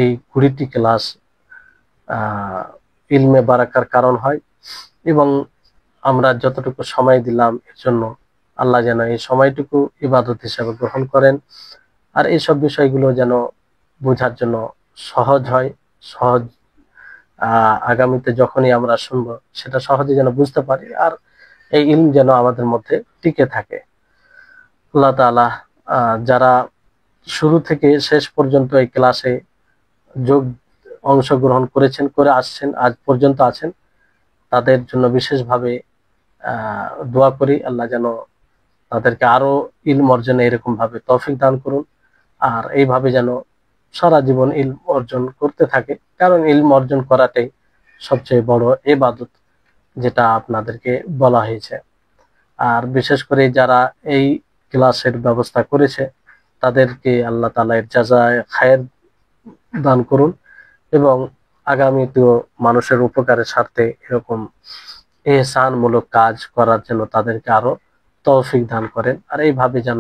এই 20টি ক্লাস ইলমে বারাকার কারণ হয়, এবং আমরা যতটুকু সময় দিলাম এর জন্য আল্লাহ যেন এই সময়টুকু ইবাদত হিসেবে গ্রহণ করেন, আর এইসব বিষয়গুলো যেন বোঝার জন্য সহজ হয়, সহজ আগামীতে যখনই আমরা শুনবো সেটা সহজে যেন বুঝতে পারি, আর এই ইলম যেন আমাদের মধ্যে টিকে থাকে। আল্লাহ তাআলা যারা শুরু থেকে শেষ পর্যন্ত এই ক্লাসে অংশগ্রহণ করেছেন, করে আসছেন, আজ পর্যন্ত আছেন, তাদের জন্য বিশেষভাবে দোয়া করি আল্লাহ যেন তাদেরকে আরো ইলম অর্জনে এরকম ভাবে তৌফিক দান করুন, আর এইভাবে যেন সারা জীবন ইলম অর্জন করতে থাকে, কারণ ইলম অর্জন করাটাই সবচেয়ে বড় ইবাদত, যেটা আপনাদেরকে বলা হয়েছে। আর বিশেষ করে যারা এই ক্লাসের ব্যবস্থা করেছে তাদেরকে আল্লাহ তাআলা এর জাযায়ে খায়ের দান করুন, এবং আগামীতেও মানুষের উপকারের স্বার্থে এরকম ইহসানমূলক কাজ করার জন্য তাদেরকে আরো তৌফিক দান করেন, আর এইভাবে যেন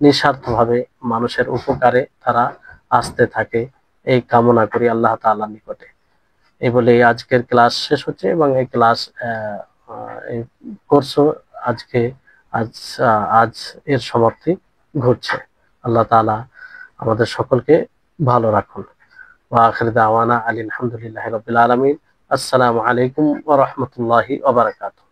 নিঃস্বার্থভাবে মানুষের উপকারে তারা আসতে থাকে, এই কামনা করি আল্লাহ তাআলার নিকটে। এই বলে আজকের ক্লাস শেষ হচ্ছে, এবং এই ক্লাস এই কোর্সও আজ এর সমাপ্তি ঘটছে। আল্লাহ তাআলা আমাদের সকলকে ভালো রাখুন। ওয়া আখির দাওয়ানা আলহামদুলিল্লাহি রাব্বিল আলামিন। আসসালামু আলাইকুম ওয়া রাহমাতুল্লাহি ওয়া বারাকাতুহু।